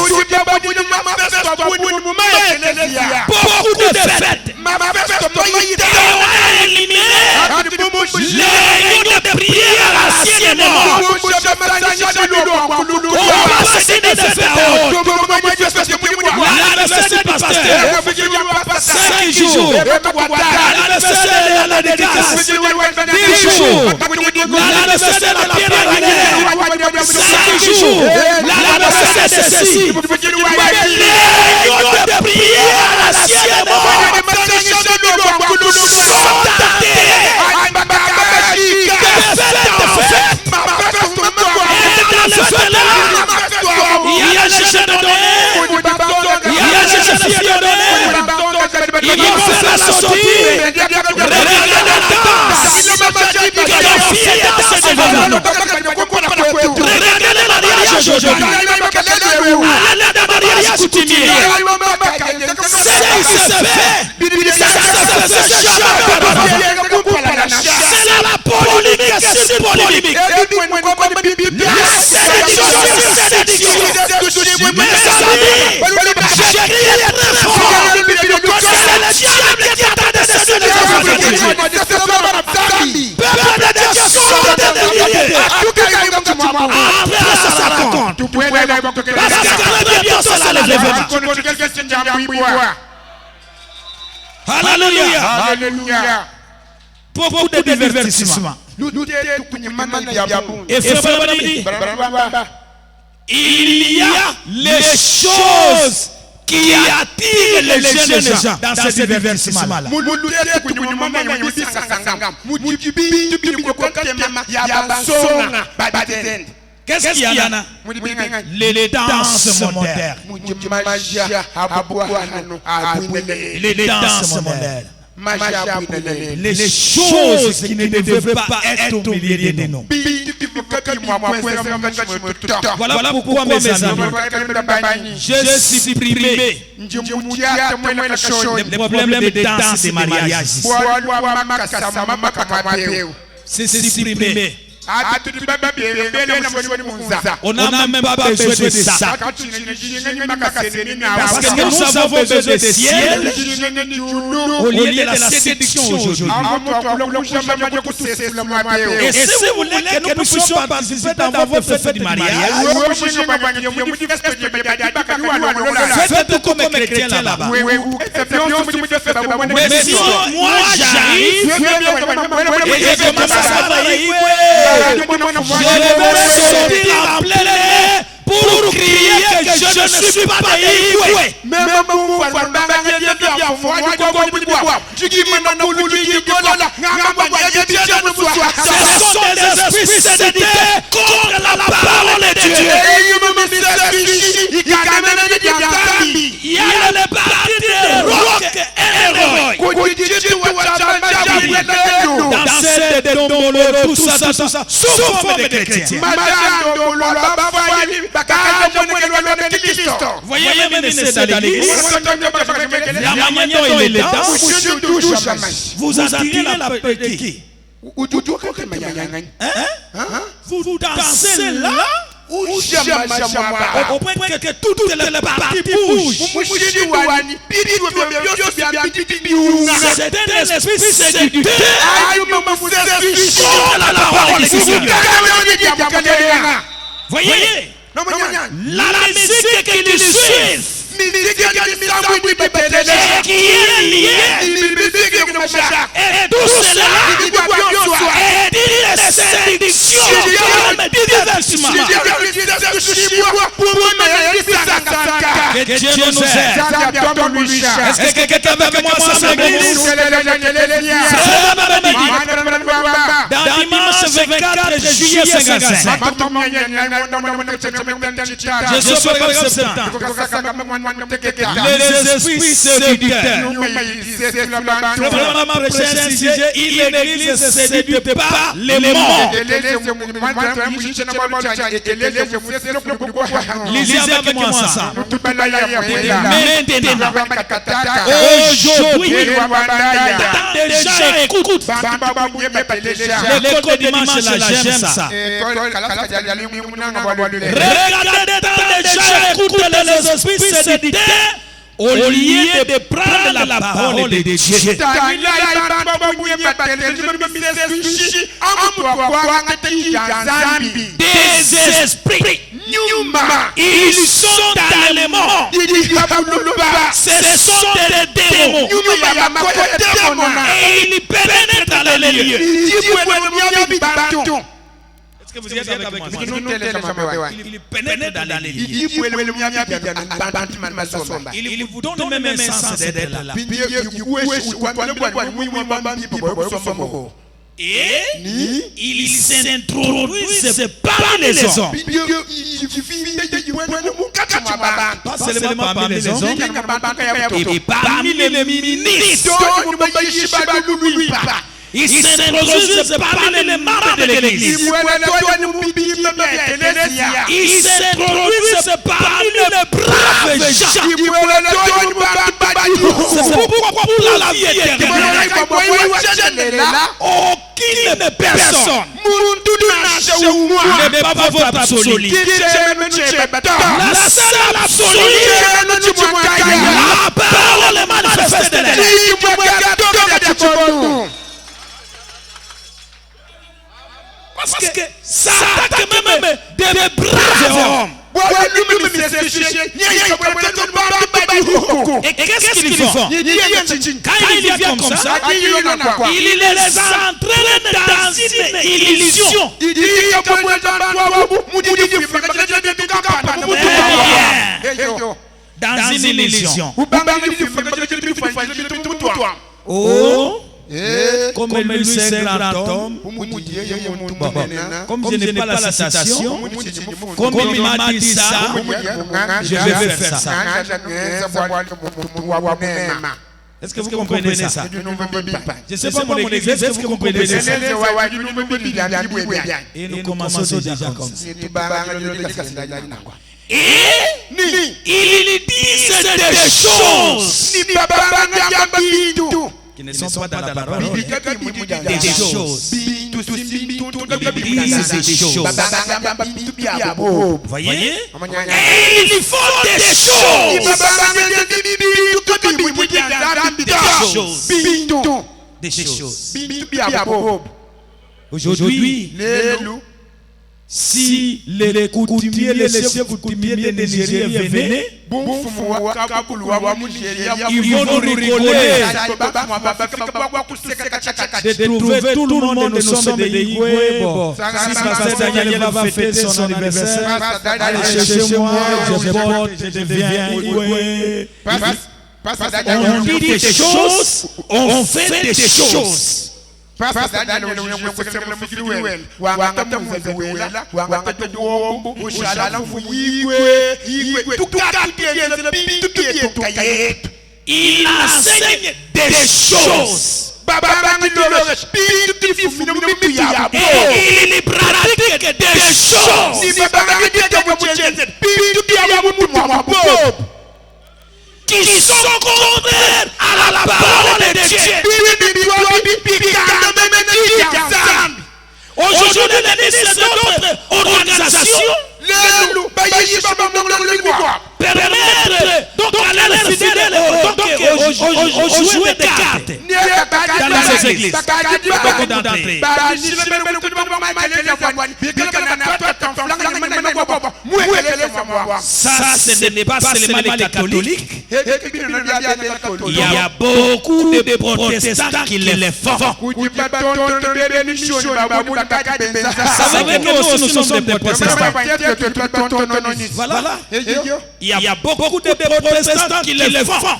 Beaucoup jours. L'anniversaire de la dédicace. 10 jours. L'anniversaire de la pierre angulaire. 5 jours. L'anniversaire de ceci. Les réunions de prière à la ciel et mort sont datés. Il y a des jeunes donnés. Il y a des jeunes filles donnés. Ils vont faire la sortie. Regardez la danse. Quelle fille danse devant nous. Regardez le mariage aujourd'hui. Allez dans le mariage coutumier. C'est ce qui se fait. Ça se faisait jamais auparavant. C'est là la polémique, c'est une polémique. Séduction. Mes amis, j'ai crié très fort. C'est le diable qui est en train de séduire les enfants de Dieu. Peuple de Dieu, sort de l'unité. Après ça raconte. Parce que très bientôt c'est là l'événement. Alléluia. Beaucoup de divertissements. Et frère Bani, il y a les choses qui attirent les jeunes gens dans ce divertissement-là. Qu'est-ce qu'il y a là? Les danses modernes. Les danses modernes. Les choses qui ne devraient pas être au milieu de nous. Voilà pourquoi mes amis, j'ai supprimé les problèmes de danse des mariages. C'est supprimé. On n'a même pas besoin de ça. Parce que nous avons besoin de ciel au lieu de la séduction aujourd'hui. Et si vous voulez que nous puissions participer dans votre fête du mariage, faites comme les chrétiens là-bas. Mais si moi j'arrive et je commence à travailler, je vais sortir en plein air pour crier que je ne suis pas délivré. Ce sont des esprits séditaires contre la parole de Dieu. Il y a le parti de rock et rock. Dans cette de Dombolo, tout ça, sous forme de chrétiens. Voyez même c'est dans l'église. La manière dont il est dans, vous attirez la peur de qui? Vous dansez là? Au point que toutes les parties bougent. C'est un esprit séducteur contre la parole de Dieu. Voyez, la musique qui nous suit et qui est liée, et tout cela est une séduction comme divertissement. Que Dieu nous aide. Est-ce que quelqu'un avec moi ensemble? Dans dimanche 24 juillet 55, je suis au programme septembre. Les esprits séducteurs. Vraiment prochain sujet, une église ne séduit pas les morts. Lisez avec moi ensemble. Maintenant, aujourd'hui, tant de gens écoutent. L'école dimanche là, j'aime ça. Regardez, tant de gens écoutent les esprits séducteurs au lieu de prendre la parole de Dieu, des esprits, ils sont dans le monde. Ce sont des démons. Et ils pénètrent dans les lieux. Est-ce que vous êtes avec moi? Il pénètre dans les lieux. Il vous donne même un sens d'être là. Et il s'introduisent parmi les hommes. Pas seulement parmi les hommes, et parmi les ministres. Ils s'introduisent parmi les membres de l'église. Ils s'introduisent parmi les braves gens. C'est pourquoi pour la vie éternelle, aucune personne n'est pas votre absolu. La seule absolue, la parole est manifestée de l'air. Parce que ça attaque même des braves hommes. Et qu'est-ce qu'ils font? Quand il vient comme ça, il les entraîne dans une illusion. Dans une illusion. Oh, comme lui c'est un grand homme, comme je n'ai pas la citation, comme il m'a dit ça, je vais faire ça. Est-ce que vous comprenez ça? Je ne sais pas mon église, est-ce que vous comprenez ça? Et nous commençons déjà comme ça. Et ils disent des choses qui ne sont pas dans la parole, des choses. Ils disent des choses. Voyez? Et ils font des choses. Des choses. Aujourd'hui, si les coutumiers, les chefs coutumiers de Nigeria venaient, ils vont nous rigoler de trouver tout le monde, nous sommes des Igwe. Bon, si Pasteur Daniel va fêter son anniversaire, allez chercher moi, je porte, je deviens Igwe. On dit des choses, on fait des choses. Il enseigne des choses. Et il pratique des choses qui sont contraires à la parole de Dieu. Aujourd'hui, l'église de notre organisation permettre donc à l'air fidèle aux joueurs de cartes dans ces églises. Beaucoup d'entrées. Ça, ce n'est pas seulement les catholiques. Il y a beaucoup de protestants qui le font. Savez que nous aussi nous sommes des protestants. Voilà. Il y a beaucoup de protestants qui le font.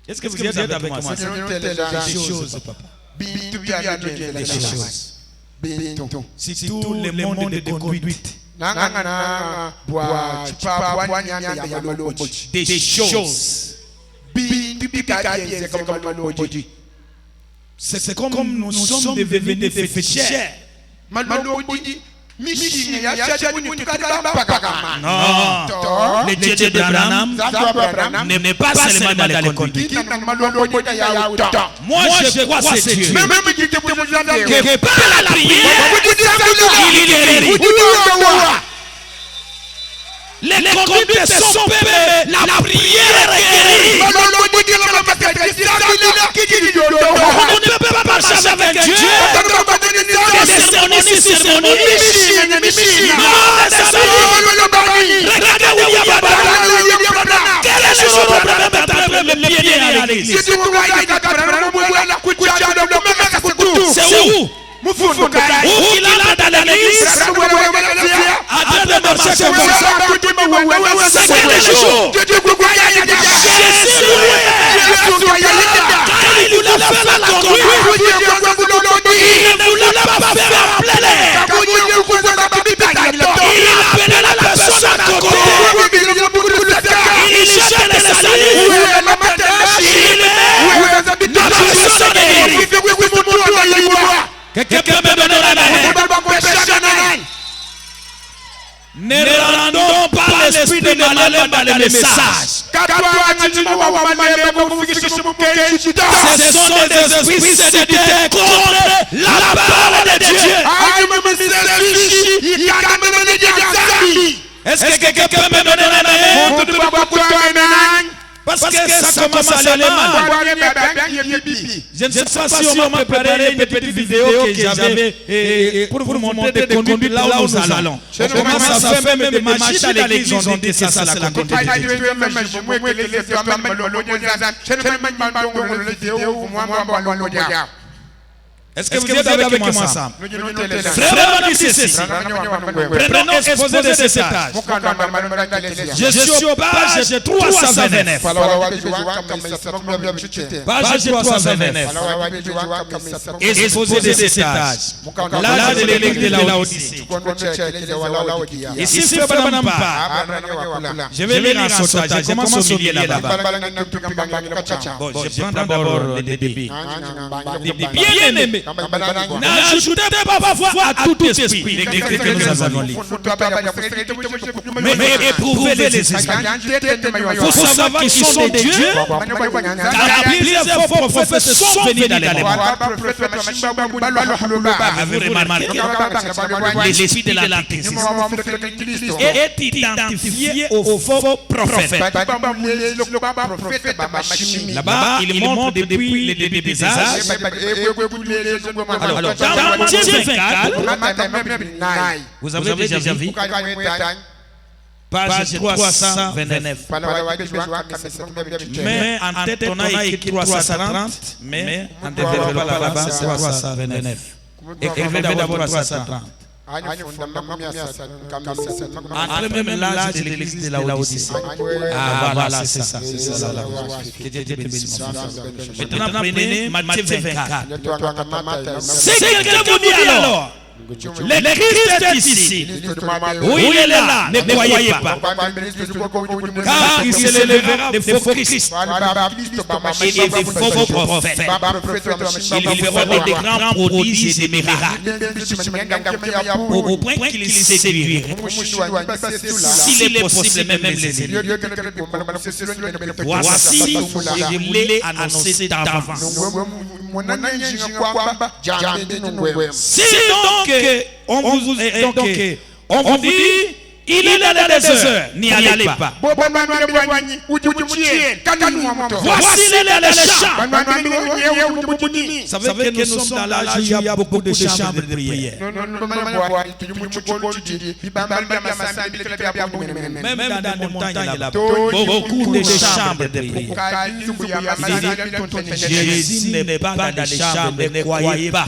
Est-ce que vous êtes avec moi? Des choses, papa. Des choses. Si tout le monde de conduite. Des choses. C'est comme nous sommes devenus des féticheurs. Non, le Dieu d'Abraham n'est pas seulement dans les conduites. Moi je crois c'est Dieu. Que par la prière, il guérit. Les conduites sont payées, la prière est guérie. On ne peut pas marcher avec Dieu. C'est où? Où il entre dans l'église, après de marcher comme ça, c'est quel jour? Jésus il voulait faire la conduite, il ne voulait pas faire en plein air. Il appelait la personne à côté, il jette les salives, la personne est guérie. Quelqu'un me donne la main. Ne rendons pas l'esprit de malheur dans les messages. Ce sont des esprits séditaires contre la parole de Dieu. Est-ce que quelqu'un peut me donner la main? Parce que ça commence à aller mal. Je ne sais pas si on m'a préparé une petite vidéo que j'avais pour vous montrer des conduites là où nous allons. On commence à faire même des machines à l'église, on dit que ça c'est la conduite de Dieu. Est-ce que vous êtes avec moi ensemble? Frère, ici ceci. Prenons exposé de ces tâches. Je suis au page 329. Page 329. Exposé de ces tâches. L'âge de l'église de Laodicée. Ici, c'est vraiment pas. Je vais lire un sautage. Je commence au milieu là-bas. Bon, je prends d'abord le débit. Bien aimé. N'ajoutez pas parfois à tout esprit les décrets que nous avons lus. Mais éprouvez les esprits. Il faut savoir qu'ils sont des dieux, car plusieurs faux prophètes sont venus dans les mondes. Avez-vous remarqué? L'esprit de l'antéchrist est identifié aux faux prophètes. Là-bas, il montre depuis le début des âges. Alors, dans Matthieu 24, vous avez déjà vu page 329. Mais en tête, on a écrit 330, mais en développant là-bas, c'est 329. Écrivez d'abord 330. Entre même l'âge de l'église de Laodicée. Ah voilà, c'est ça. Maintenant, prenez Matthieu 24. C'est quelqu'un vous dit alors. Le Christ est ici. Oui, il est là. Ne croyez pas. Car il se lèvera des faux Christ et des faux prophètes. Ils feront des grands prodiges et des miracles au point qu'ils séduiraient. S'il est possible, même les élus. Voici, je voulais annoncer d'avance. Si donc on vous dit il est dans les heures, n'y allez pas. Voici les champs. Vous savez que nous sommes dans l'âge où il y a beaucoup de chambres de prière. Même dans les montagnes, il y a beaucoup de chambres de prière. Jésus n'est pas dans les chambres, ne croyez pas.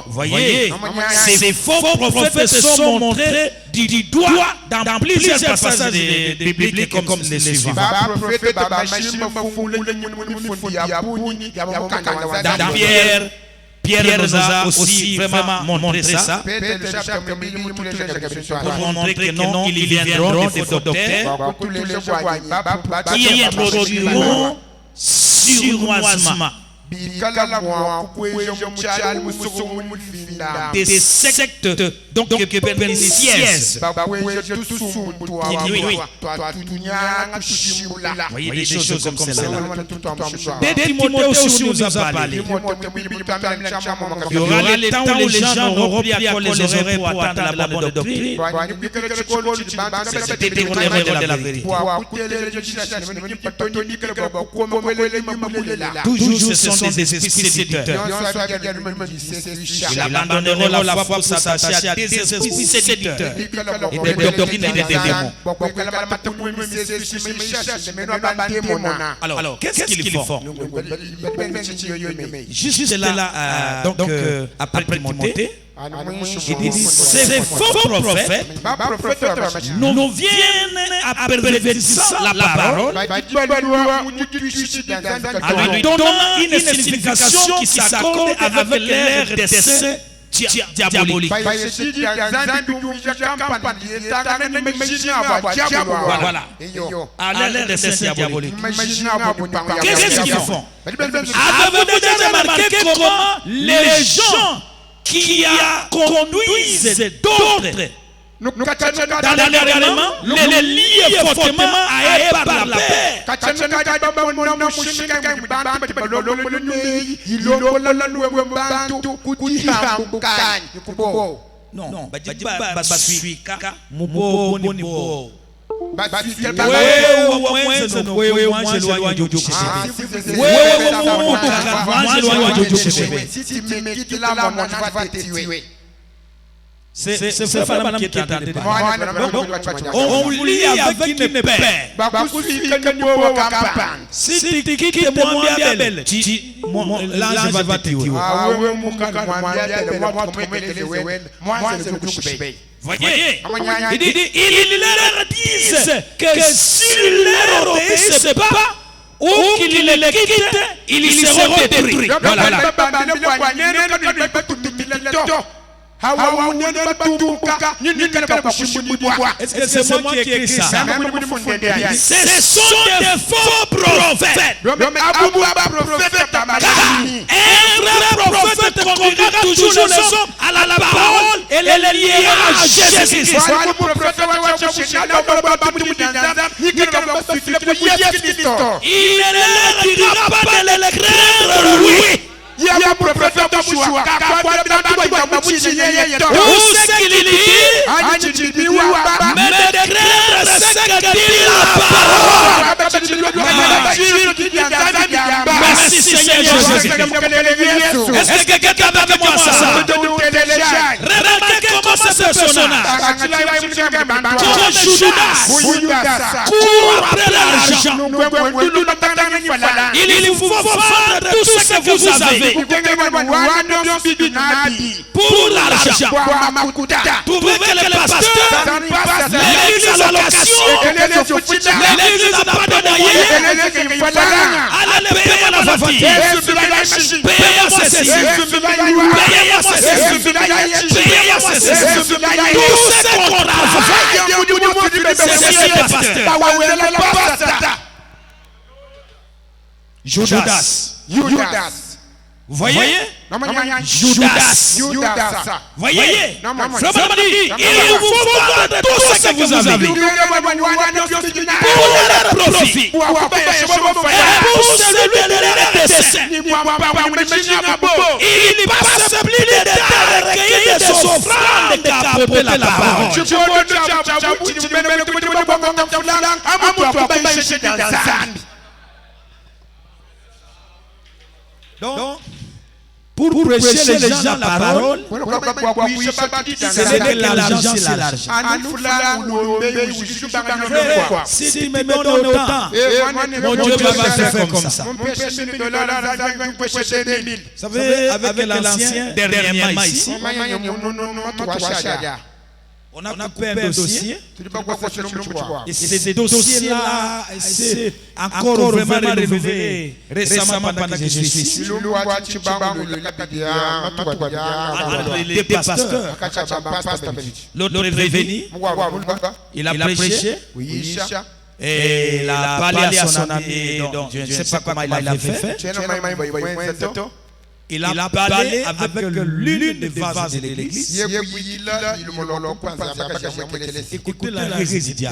Voyez, ces faux prophètes se sont montrés du doigt dans plusieurs passages bibliques comme les suivants. Dans Pierre nous a aussi vraiment montré ça. Pour montrer que non, ils viendront des docteurs qui introduiront sournoisement des sectes donc pernicieuses. Voyez des choses comme celle-là. Dès Timothée aussi nous a parlé. Il y aura les temps où les gens n'auront plus à coller les oreilles pour attendre la bonne doctrine. C'était de la vérité. Toujours ce sont des esprits séducteurs. Ils abandonneront la foi pour s'attacher à des esprits séducteurs et des doctrines et des démons. Alors, qu'est-ce qu'ils font? Juste là, donc, après Timothée, il dit, ces faux prophètes nous viennent à pervertir la parole en lui donnant une signification qui s'accorde avec l'air des saints diaboliques. Voilà. À l'air des saints diaboliques. Qu'est-ce qu'ils font? Avez-vous déjà remarqué comment les gens qui conduisent d'autres dans l'élément, les lient fortement à eux par la paix. Non, c'est Femme qui est en train de parler. On lit avec une paix. Si tu quittes moi bien belle, l'ange va te tuer. Voyez, ils leur disent que s'ils ne leur obéissent pas, ou qu'ils les quittent, ils seront détruits. Voilà. Est-ce que c'est moi qui ai écrit ça? Ce sont des faux prophètes. Un vrai prophète conduira toujours les hommes à la parole et les liera à Jésus-Christ. Il ne leur dira pas de le craindre, lui. Où c'est qu'il dit? Mais de craindre ce que dit la parole. Merci Seigneur Jésus. Est-ce que quelqu'un va avec moi ça? Remarquez comment ce personnage, comme Judas, court après l'argent. Il vous faut vendre tout ce que vous avez pour l'argent. Trouvez que le pasteur, l'église à location, l'église n'a pas de moyens. Allez payer la voiture, payez-moi ceci, payez-moi ceci, payez-moi ceci. Tout ce qu'on a, c'est le pasteur. Judas. Voyez? Judas. Voyez? Frère dit, il vous faut vendre tout ce que vous avez pour leur profit. Et pour celui de leur dessein. Il passe plus de temps à recueillir des offrandes qu'à apporter la parole. Donc, pour prêcher les gens la parole, ce n'est que l'argent, c'est l'argent. Si tu me donnes autant, mon Dieu va se faire comme ça. Vous savez, avec l'ancien, dernièrement ici, on a coupé un dossier. Et ces dossiers-là, c'est encore vraiment renouvelé récemment pendant que je suis ici. Les pasteurs. L'autre est venu. Il a prêché. Et il a parlé à son ami, donc je ne sais pas comment il a fait. Il a parlé avec l'une des vases de l'église. Écoutez la résidia.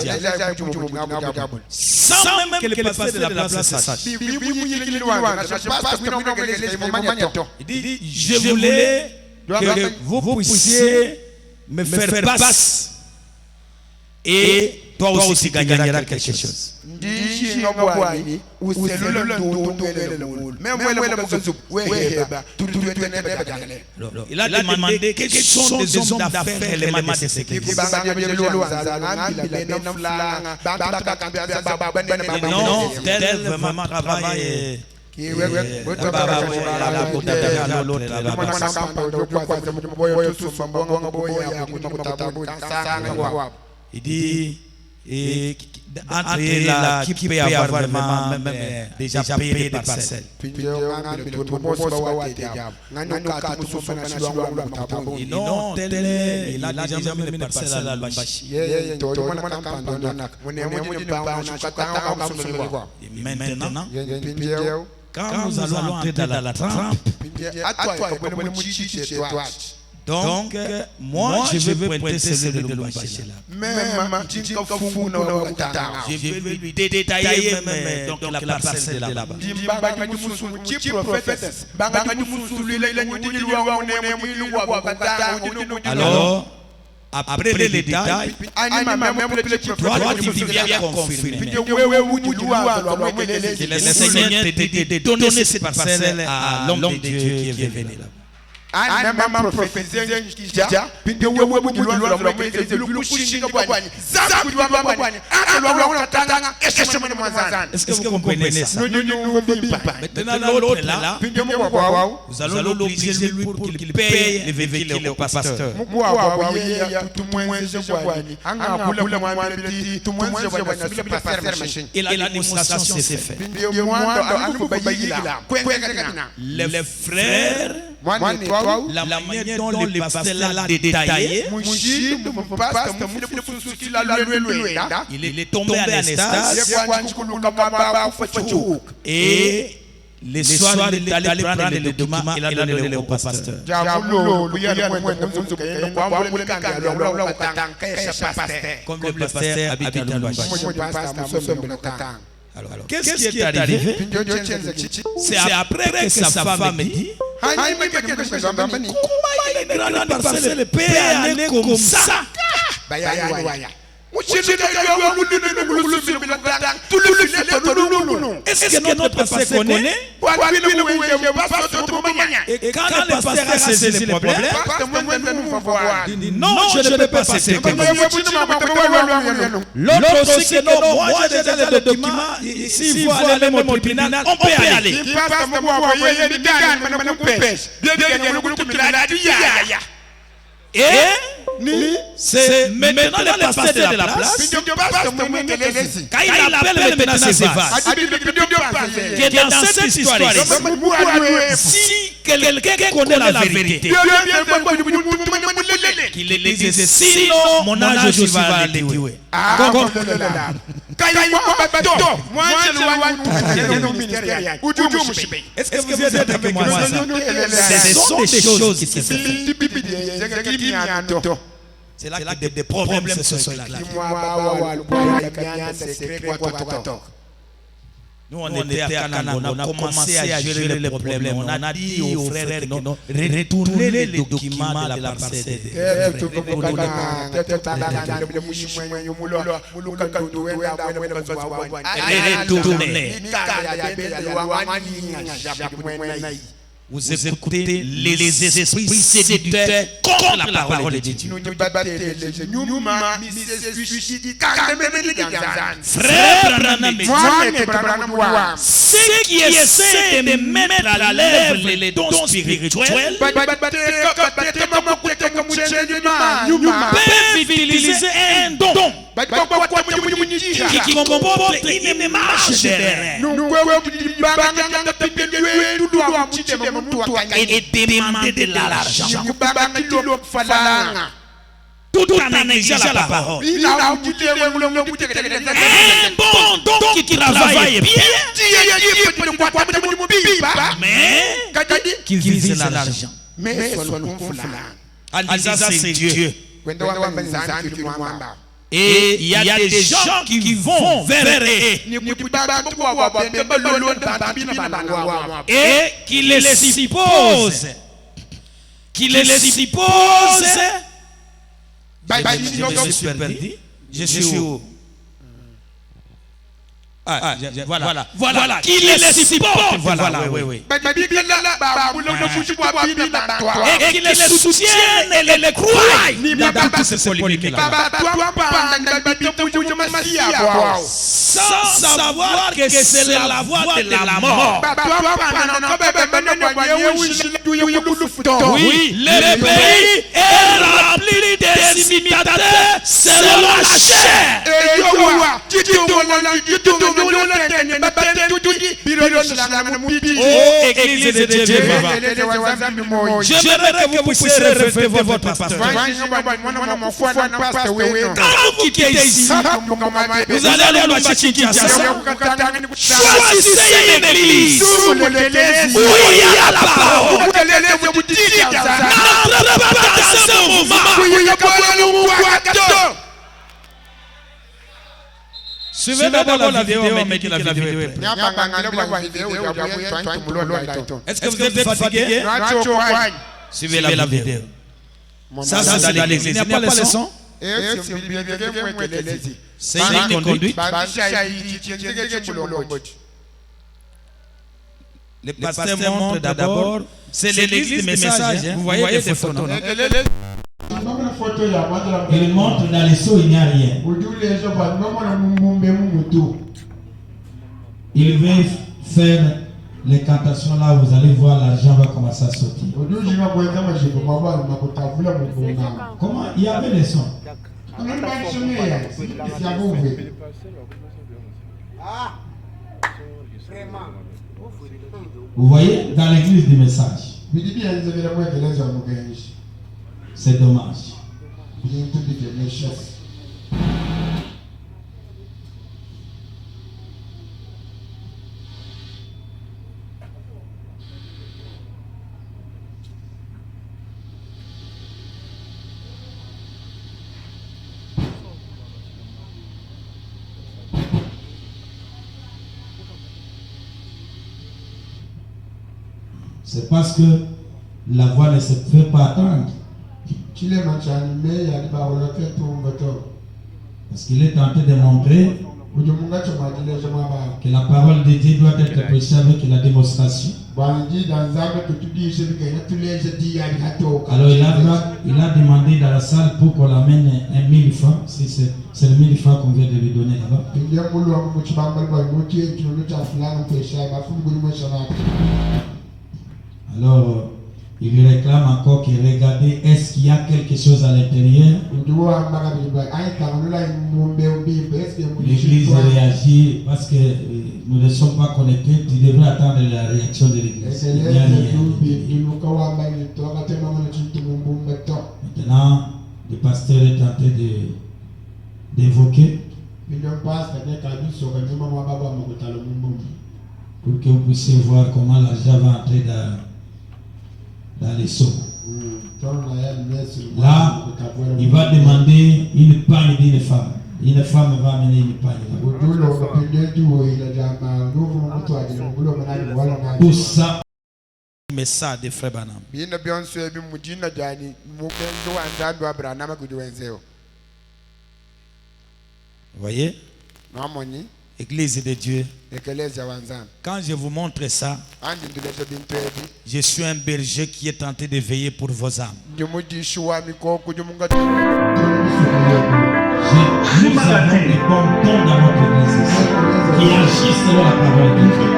Sans même que le pasteur de la place sache. Il dit, je voulais que vous puissiez me faire passe. Et toi aussi gagneras quelque chose. Il a demandé quels sont les hommes d'affaires éléments de cette église. Non, tel vraiment travaille. Il dit, entrer là, qui peut avoir vraiment déjà payé des parcelles. Et non, tel est, il a déjà mis des parcelles à la bâche. Maintenant, quand nous allons entrer dans la trempe, donc, moi, je vais pointer celui de Lumbashi là. Je vais lui détailler même donc, la parcelle de là-bas. Alors, après les détails, toi, tu viens confirmer que le Seigneur te donne cette parcelle à l'homme de Dieu qui est venu là. Est-ce que vous comprenez ça? Maintenant, l'autre là, nous allons l'obliger lui pour qu'il paye les véhicules au pasteur. Et la démonstration s'est faite. Les frères, la manière dont le pasteur l'a détaillé, il est tombé en extase. Et le soir, il est allé prendre le document et il a donné au pasteur. Comme le pasteur habite à Lumbashi. Alors, qu'est-ce qui est arrivé? C'est après que sa femme dit, comment il a une grande parcelle peut aller comme ça? Est-ce que notre pasteur connaît? Et quand le pasteur a saisi le problème, non, je ne peux pas saisir. L'autre aussi que non, moi j'ai déjà le document. S'il faut aller même au tribunal, on peut y aller. Et c'est maintenant le pasteur de la place. Quand il appelle maintenant ses vases, que dans cette histoire, si quelqu'un connaît la vérité, qu'il le dise, sinon mon âge aussi va aller. Est-ce que vous êtes avec moi? Ce sont des choses qui se font. C'est là que des problèmes se sont éclatés. Nous, on était à Canaan, on a commencé à gérer les problèmes. On a dit aux frères, non, retournez les documents de la parcelle. Retournez. Vous écoutez les esprits séducteurs contre la parole de Dieu. Frère Branham, ceux qui essaient de mettre à l'œuvre les dons spirituels peuvent utiliser un don qui comporte une marche derrière et demander de l'argent. tout en négligeant la parole. Un bon don qui travaille bien, mais qui vise l'argent. Alisa, c'est Dieu. Et il y a des gens qui vont vers eux et qui les supposent. Je suis où? Voilà. Qui les supporte. Voilà, oui. Et qui les soutiennent et les croient. Dans toutes ces polémiques-là. Sans savoir que c'est la voie de la mort. Oui, le pays est rempli d'imitateurs selon la chair. Oh, Église de Dieu, j'aimerais que vous puissiez référer votre pasteur. Quand vous quittez ici, vous allez aller à Kinshasa. Choisissez une église où il y a la parole. N'entrez pas dans ce mouvement. Suivez d'abord la vidéo, mais que la vidéo est prête. Est-ce que vous êtes fatigué? Suivez la vidéo. Ça, c'est dans l'église. Il n'y a pas le son. C'est une conduite. Le pasteur montre d'abord. C'est l'église du message. Vous voyez ces photos. Il montre dans les seaux, il n'y a rien. Il veut faire les cantations là, vous allez voir, l'argent va commencer à sortir. Comment? Il y avait les sons. Vous voyez, dans l'église du message. C'est dommage. C'est parce que la voix ne se fait pas attendre. Parce qu'il est tenté de montrer que la parole de Dieu doit être prêchée avec la démonstration. Alors il a demandé dans la salle pour qu'on l'amène 1000 francs. Si c'est le 1000 francs qu'on vient de lui donner là-bas. Alors il lui réclame encore qu'il regarde est-ce qu'il y a quelque chose à l'intérieur. L'église réagit parce que nous ne sommes pas connectés. Tu devrais attendre la réaction de l'église. Maintenant, le pasteur est en train d'évoquer pour que vous puissiez voir comment l'argent va entrer dans les seaux. Là, il va demander une paille d'une femme. Une femme va amener une paille. Tout ça. Message de Frère Branham. Vous voyez? Église de Dieu. Quand je vous montre ça, je suis un berger qui est tenté de veiller pour vos âmes. Nous avons des bons dons dans notre église qui agissent selon la parole de Dieu.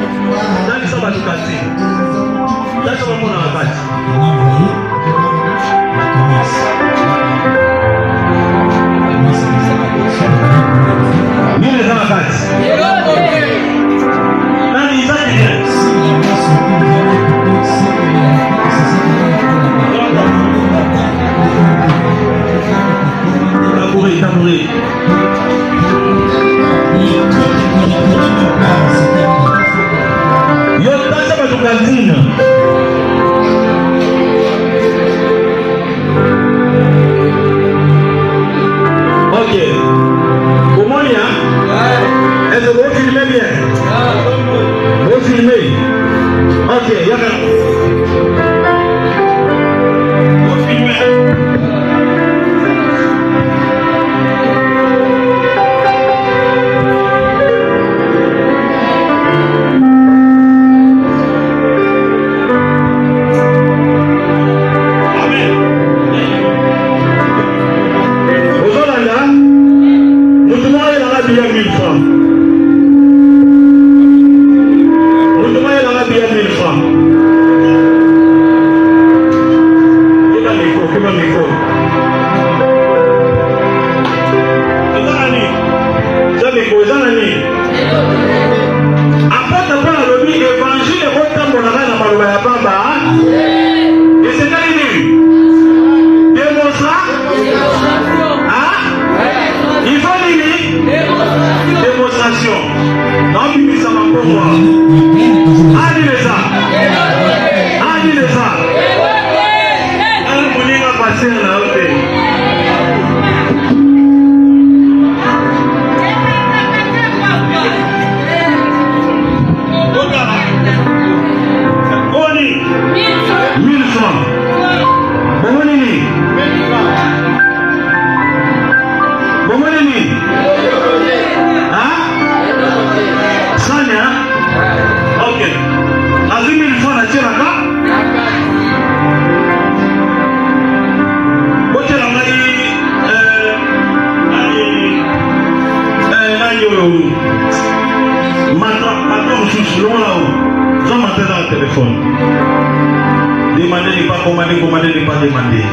Maintenant, vous voyez, on commence. Comment il faut? Apôtre Paul a dit l'évangile est votre temps pour la reine à Malouaya Bamba. Et c'est quel est il faut l'aimer. Démonstration. Non, mais ça m'a pas moi. Allez-les-ça. Allez-les-ça. On va passer là. Demandez n'est pas commander, commander n'est pas demander.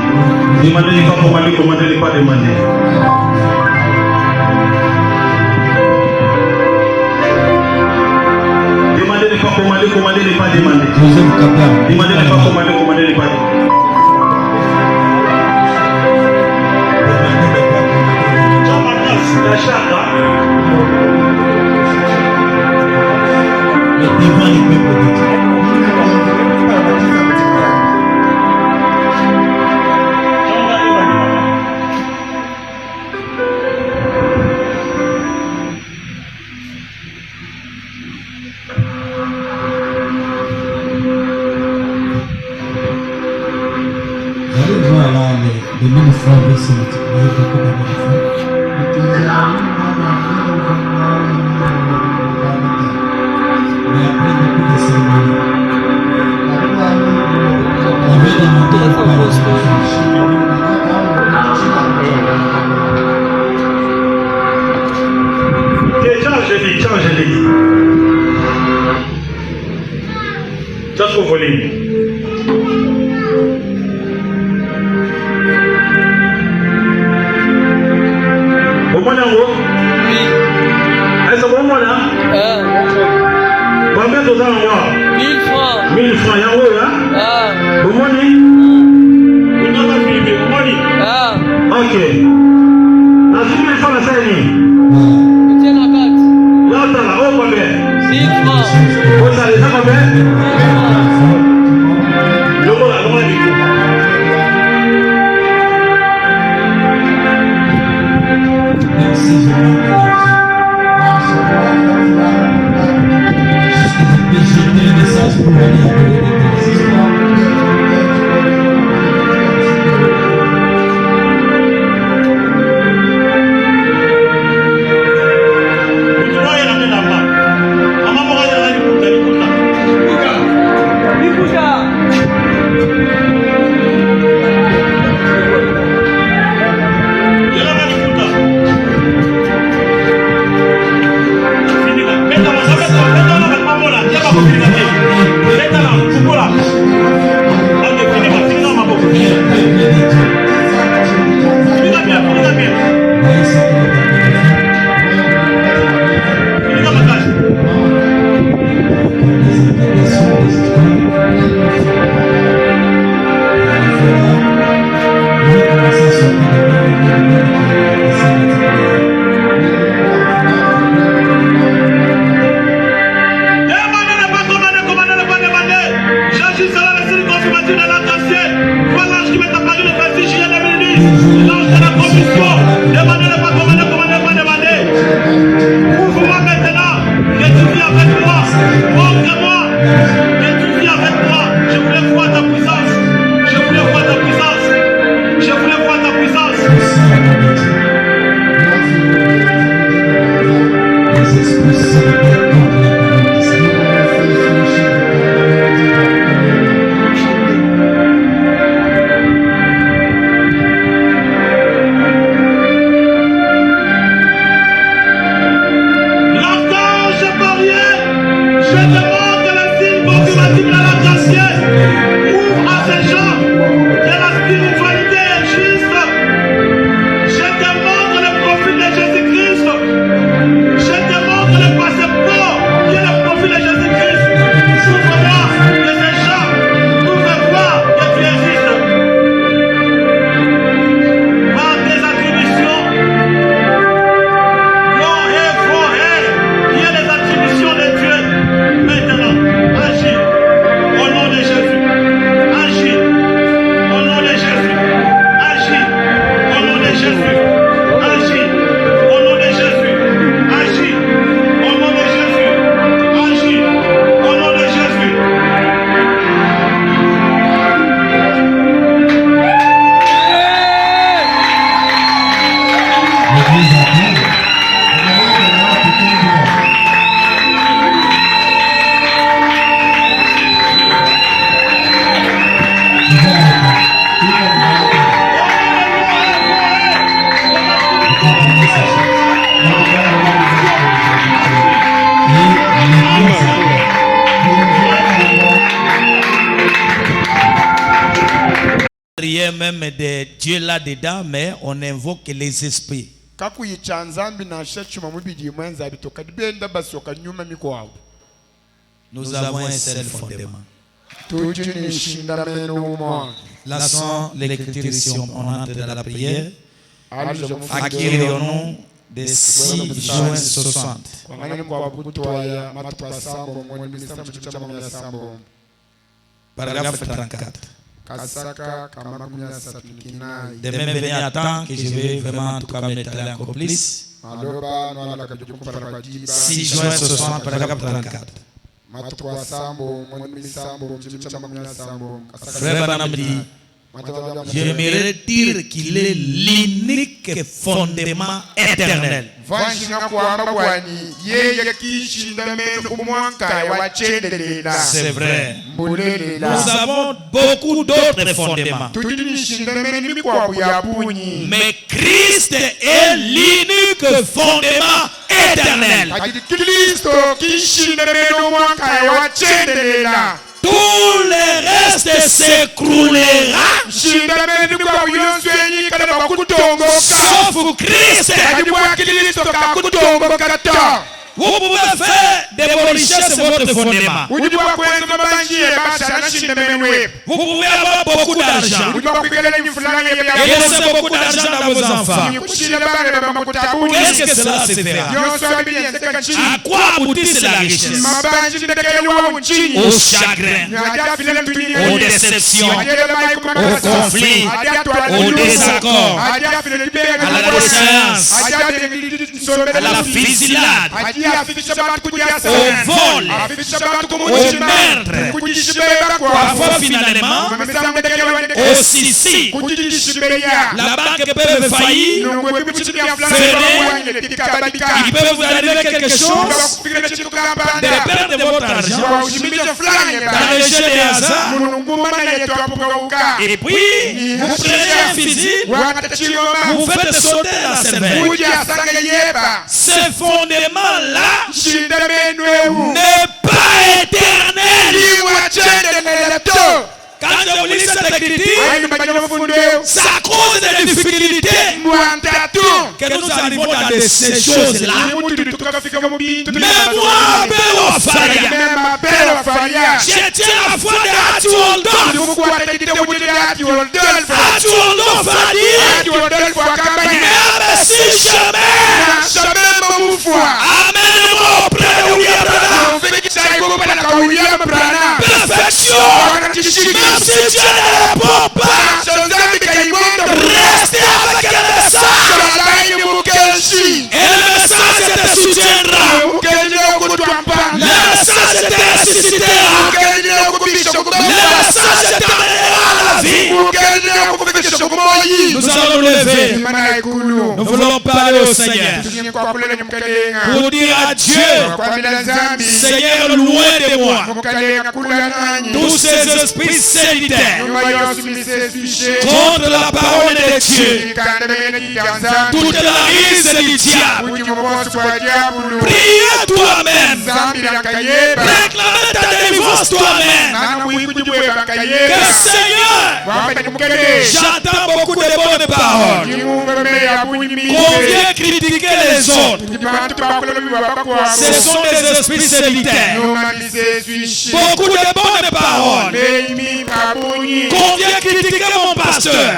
Demandez n'est pas commander, commander n'est pas demander. Demandez n'est pas commander, commander n'est pas demander. Demandez n'est pas commander, commander n'est pas demander. La charte, le divin du peuple de Dieu. Les mille francs vont se multiplier beaucoup de mille francs. Mais après beaucoup de cérémonies, il veut demander à quoi il Ciao, je dis. Ça se voler. Est-ce que vous avez combien de temps? 1000 francs. 1000 francs, il y a où là? Vous avez ok. La 1000 francs, la scène. Tiens la carte. Là, t'as la haut combien? 1000 francs. Vous avez ça combien? 1000 francs. Le mot là, le mot là. Merci, je j'ai des messages pour aller à prière même de Dieu là-dedans, mais on invoque les esprits. Nous avons un seul fondement. Laissons l'écriture ici, on entre dans la prière. Acquérons-nous des 6 juin 60. Paragraphe 34. Demain venir à temps que je vais vraiment en tout cas m'étaler encore plus. 6 juin 60, paragraphe 34. Frère Branham dit, j'aimerais dire qu'il est l'unique fondement éternel. C'est vrai. Nous avons beaucoup d'autres fondements. Mais Christ est l'unique fondement éternel. Tout le reste s'écroulera. Sauf Christ. Vous pouvez faire démolir votre fondement. Vous pouvez avoir beaucoup d'argent. Et laisser beaucoup d'argent à vos enfants. Qu'est-ce que cela se fera? À quoi aboutit la richesse? Au chagrin, aux déceptions, au conflit, au désaccord, à la déchéance, à la fusillade, au vol, au meurtre, parfois finalement au suicide. La banque peut faillir, fermer, il peut vous arriver quelque chose, de perdre votre argent dans le jeu des hasards. Et puis, vous prenez un fusil, vous faites sauter la cervelle. Ce fondement-là n'est pas éternel. Quand je vous lis cette écriture, ça cause des difficultés que nous arrivons dans ces choses-là. Mais moi, je tiens la foi de Hatuoldon. Hatuoldon va dire, même si jamais amène-moi auprès de William Branham. Perfection. Même si Dieu ne répond pas, restez avec le message. Et le message te soutiendra. Le message te ressuscitera. Le message t'amènera à la vie. Nous allons lever. Nous voulons parler au Seigneur pour dire à Dieu, Seigneur, loin de moi tous ces esprits solitaires contre la parole de Dieu, toute la rise du diable. Prie toi-même, réclame ta délivrance toi-même. Que Seigneur, j'entends beaucoup de bonnes paroles. On vient critiquer les autres. Ce sont des esprits solitaires. Beaucoup de bonnes paroles. Qu'on vient critiquer mon pasteur,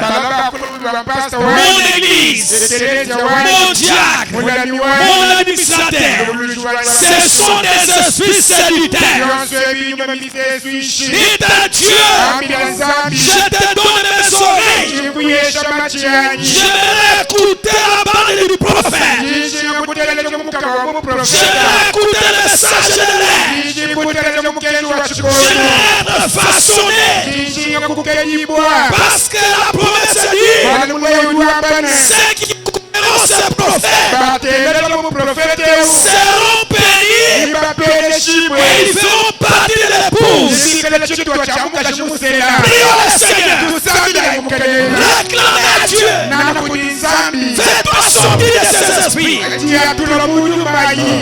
mon église, mon diacre, mon administrateur. Ce sont des esprits solitaires. Dites à Dieu, je te donne mes oreilles. Je vais écouter la parole du prophète. Je vais écouter le message de l'air. Je vais être façonné. Parce que la promesse dit, ceux qui écouteront ces prophètes seront bénis et ils feront partie de l'épouse. Prions le Seigneur. Réclamez à Dieu. Fais-toi sortir de ces esprits.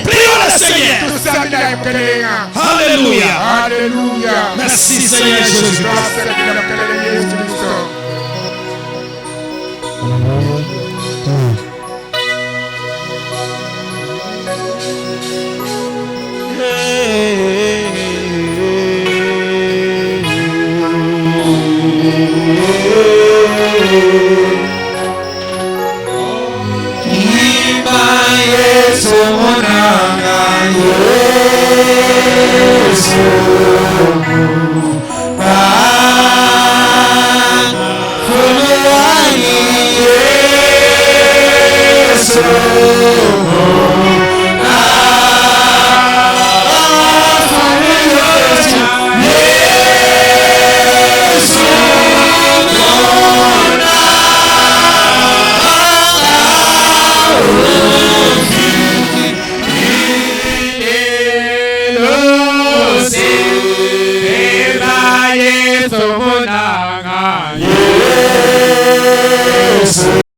Prions le Seigneur. Alléluia. Merci Seigneur Jésus. Somos